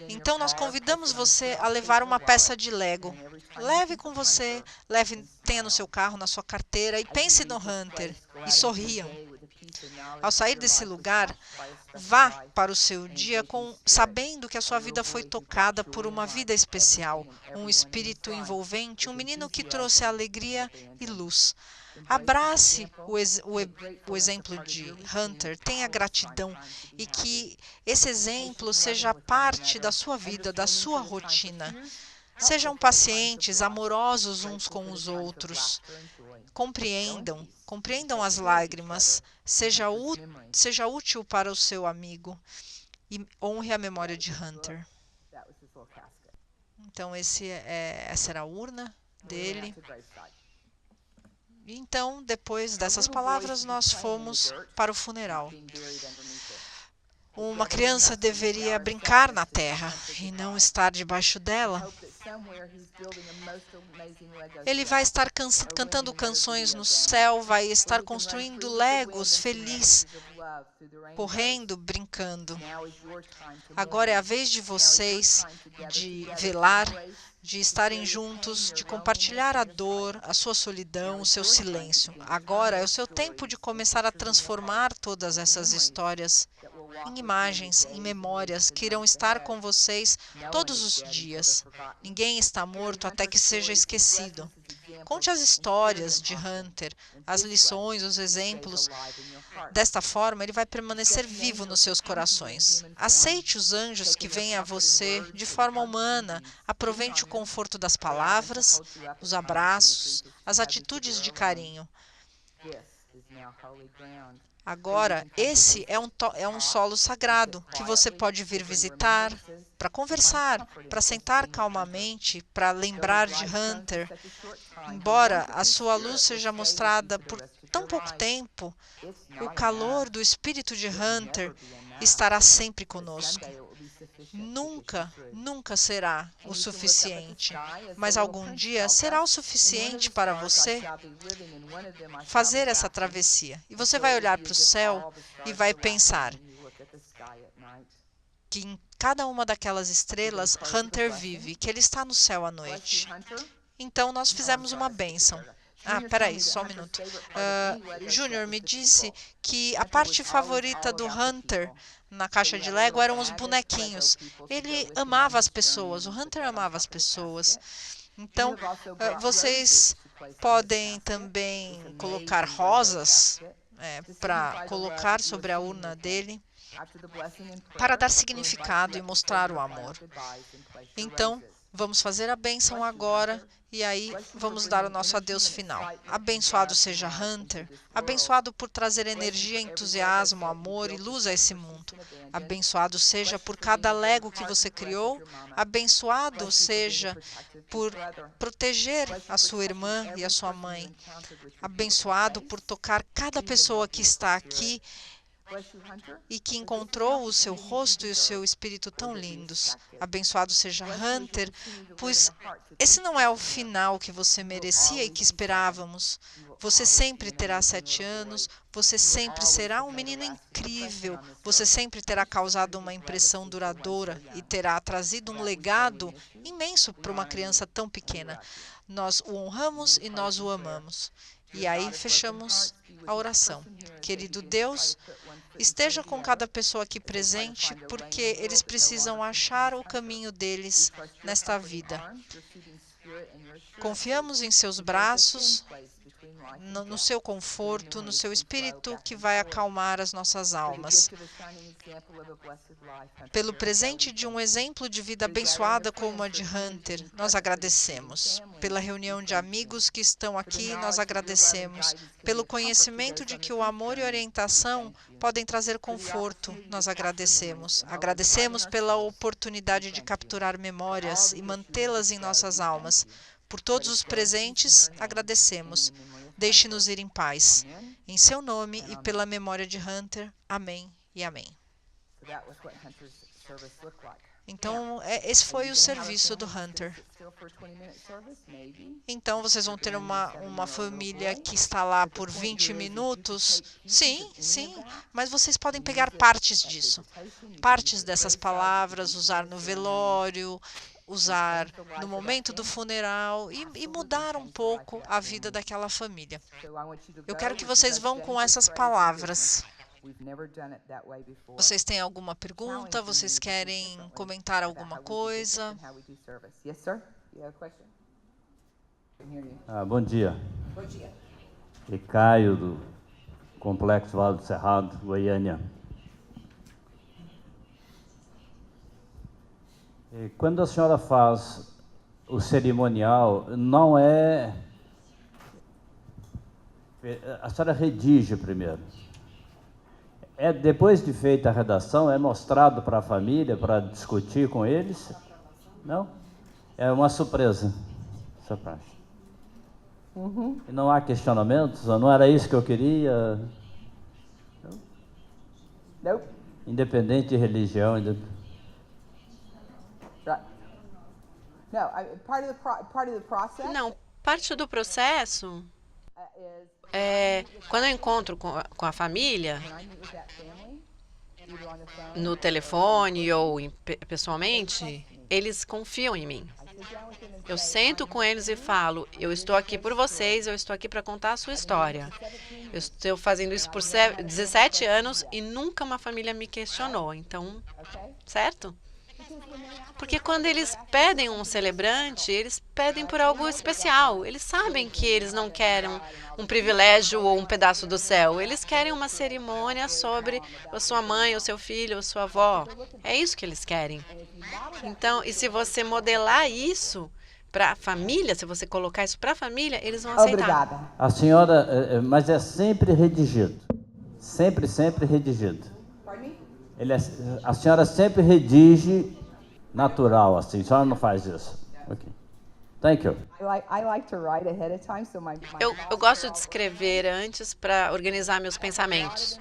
Então, nós convidamos você a levar uma peça de Lego. Leve com você, tenha no seu carro, na sua carteira, e pense no Hunter, e sorriam. Ao sair desse lugar, vá para o seu dia sabendo que a sua vida foi tocada por uma vida especial, um espírito envolvente, um menino que trouxe alegria e luz. Abrace o exemplo de Hunter, tenha gratidão e que esse exemplo seja parte da sua vida, da sua rotina. Sejam pacientes, amorosos uns com os outros. Compreendam as lágrimas. Seja útil para o seu amigo e honre a memória de Hunter. Então, essa era a urna dele. Então, depois dessas palavras, nós fomos para o funeral. Uma criança deveria brincar na terra e não estar debaixo dela. Ele vai estar cantando canções no céu, vai estar construindo Legos feliz, correndo, brincando. Agora é a vez de vocês de velar, de estarem juntos, de compartilhar a dor, a sua solidão, o seu silêncio. Agora é o seu tempo de começar a transformar todas essas histórias em imagens, em memórias que irão estar com vocês todos os dias. Ninguém está morto até que seja esquecido. Conte as histórias de Hunter, as lições, os exemplos. Desta forma, ele vai permanecer vivo nos seus corações. Aceite os anjos que vêm a você de forma humana. Aproveite o conforto das palavras, os abraços, as atitudes de carinho. Agora, esse é um solo sagrado que você pode vir visitar, para conversar, para sentar calmamente, para lembrar de Hunter. Embora a sua luz seja mostrada por tão pouco tempo, o calor do espírito de Hunter estará sempre conosco. Nunca será o suficiente, mas algum dia será o suficiente para você fazer essa travessia. E você vai olhar para o céu e vai pensar que em cada uma daquelas estrelas Hunter vive, que ele está no céu à noite. Então nós fizemos uma bênção. Peraí, só um minuto. Júnior me disse que a parte favorita do Hunter na caixa de Lego eram os bonequinhos. Ele amava as pessoas, o Hunter amava as pessoas. Então, vocês podem também colocar rosas para colocar sobre a urna dele, para dar significado e mostrar o amor. Então, vamos fazer a bênção agora e aí vamos dar o nosso adeus final. Abençoado seja Hunter, abençoado por trazer energia, entusiasmo, amor e luz a esse mundo. Abençoado seja por cada Lego que você criou, abençoado seja por proteger a sua irmã e a sua mãe. Abençoado por tocar cada pessoa que está aqui e que encontrou o seu rosto e o seu espírito tão lindos. Abençoado seja Hunter, pois esse não é o final que você merecia e que esperávamos. Você sempre terá 7 anos, você sempre será um menino incrível, você sempre terá causado uma impressão duradoura e terá trazido um legado imenso para uma criança tão pequena. Nós o honramos e nós o amamos. E aí fechamos a oração. Querido Deus, esteja com cada pessoa aqui presente, porque eles precisam achar o caminho deles nesta vida. Confiamos em seus braços, no seu conforto, no seu espírito que vai acalmar as nossas almas. Pelo presente de um exemplo de vida abençoada como a de Hunter, nós agradecemos. Pela reunião de amigos que estão aqui, nós agradecemos. Pelo conhecimento de que o amor e a orientação podem trazer conforto, nós agradecemos. Agradecemos pela oportunidade de capturar memórias e mantê-las em nossas almas. Por todos os presentes, agradecemos. Deixe-nos ir em paz. Em seu nome e pela memória de Hunter. Amém e amém. Então, esse foi o serviço do Hunter. Então, vocês vão ter uma família que está lá por 20 minutos? Sim, sim, mas vocês podem pegar partes disso. Partes dessas palavras, usar no velório, usar no momento do funeral e mudar um pouco a vida daquela família. Eu quero que vocês vão com essas palavras. Vocês têm alguma pergunta? Vocês querem comentar alguma coisa? Bom dia. Bom dia. E Caio, do Complexo Vale do Cerrado, Goiânia. E quando a senhora faz o cerimonial, não é... A senhora redige primeiro. Depois de feita a redação, é mostrado para a família, para discutir com eles? Não? É uma surpresa. Essa parte. E não há questionamentos? Não era isso que eu queria? Não. Independente de religião. Não, parte do processo quando eu encontro com a família, no telefone ou pessoalmente, eles confiam em mim. Eu sento com eles e falo, eu estou aqui por vocês, eu estou aqui para contar a sua história. Eu estou fazendo isso por 17 anos e nunca uma família me questionou, então, certo? Porque quando eles pedem um celebrante, eles pedem por algo especial. Eles sabem que eles não querem um privilégio ou um pedaço do céu. Eles querem uma cerimônia sobre a sua mãe, o seu filho, a sua avó. É isso que eles querem. Então, e se você modelar isso para a família, se você colocar isso para a família, eles vão aceitar. Obrigada. A senhora, mas é sempre redigido. Sempre, sempre redigido. A senhora sempre redige natural, assim. A senhora não faz isso. Ok. Thank you. Eu gosto de escrever antes para organizar meus pensamentos.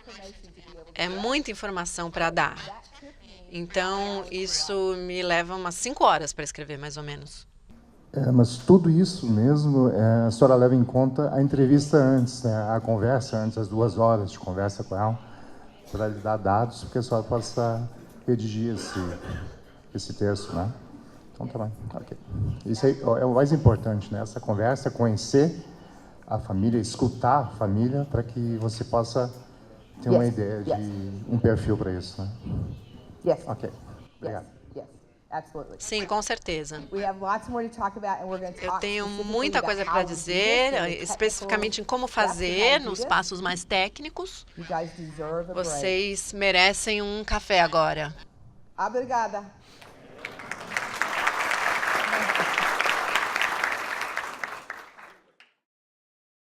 É muita informação para dar. Então, isso me leva umas 5 horas para escrever, mais ou menos. Mas tudo isso mesmo, a senhora leva em conta a entrevista antes, né? A conversa antes, as 2 horas de conversa com ela, para lhe dar dados, porque a senhora possa redigir esse texto, né? Então, tá bem. Okay. Isso aí é o mais importante, né? Essa conversa, conhecer a família, escutar a família, para que você possa ter uma ideia de um perfil para isso, né? Yes. Ok, obrigado. Yes. Absolutely. Sim, com certeza. We have lots more to talk about, and we're going to Eu talk tenho specifically muita about coisa how para we do this dizer, and the especificamente em como technical fazer, steps to how we do nos this. passos mais técnicos. You guys deserve a break. Vocês merecem um café agora. Obrigada.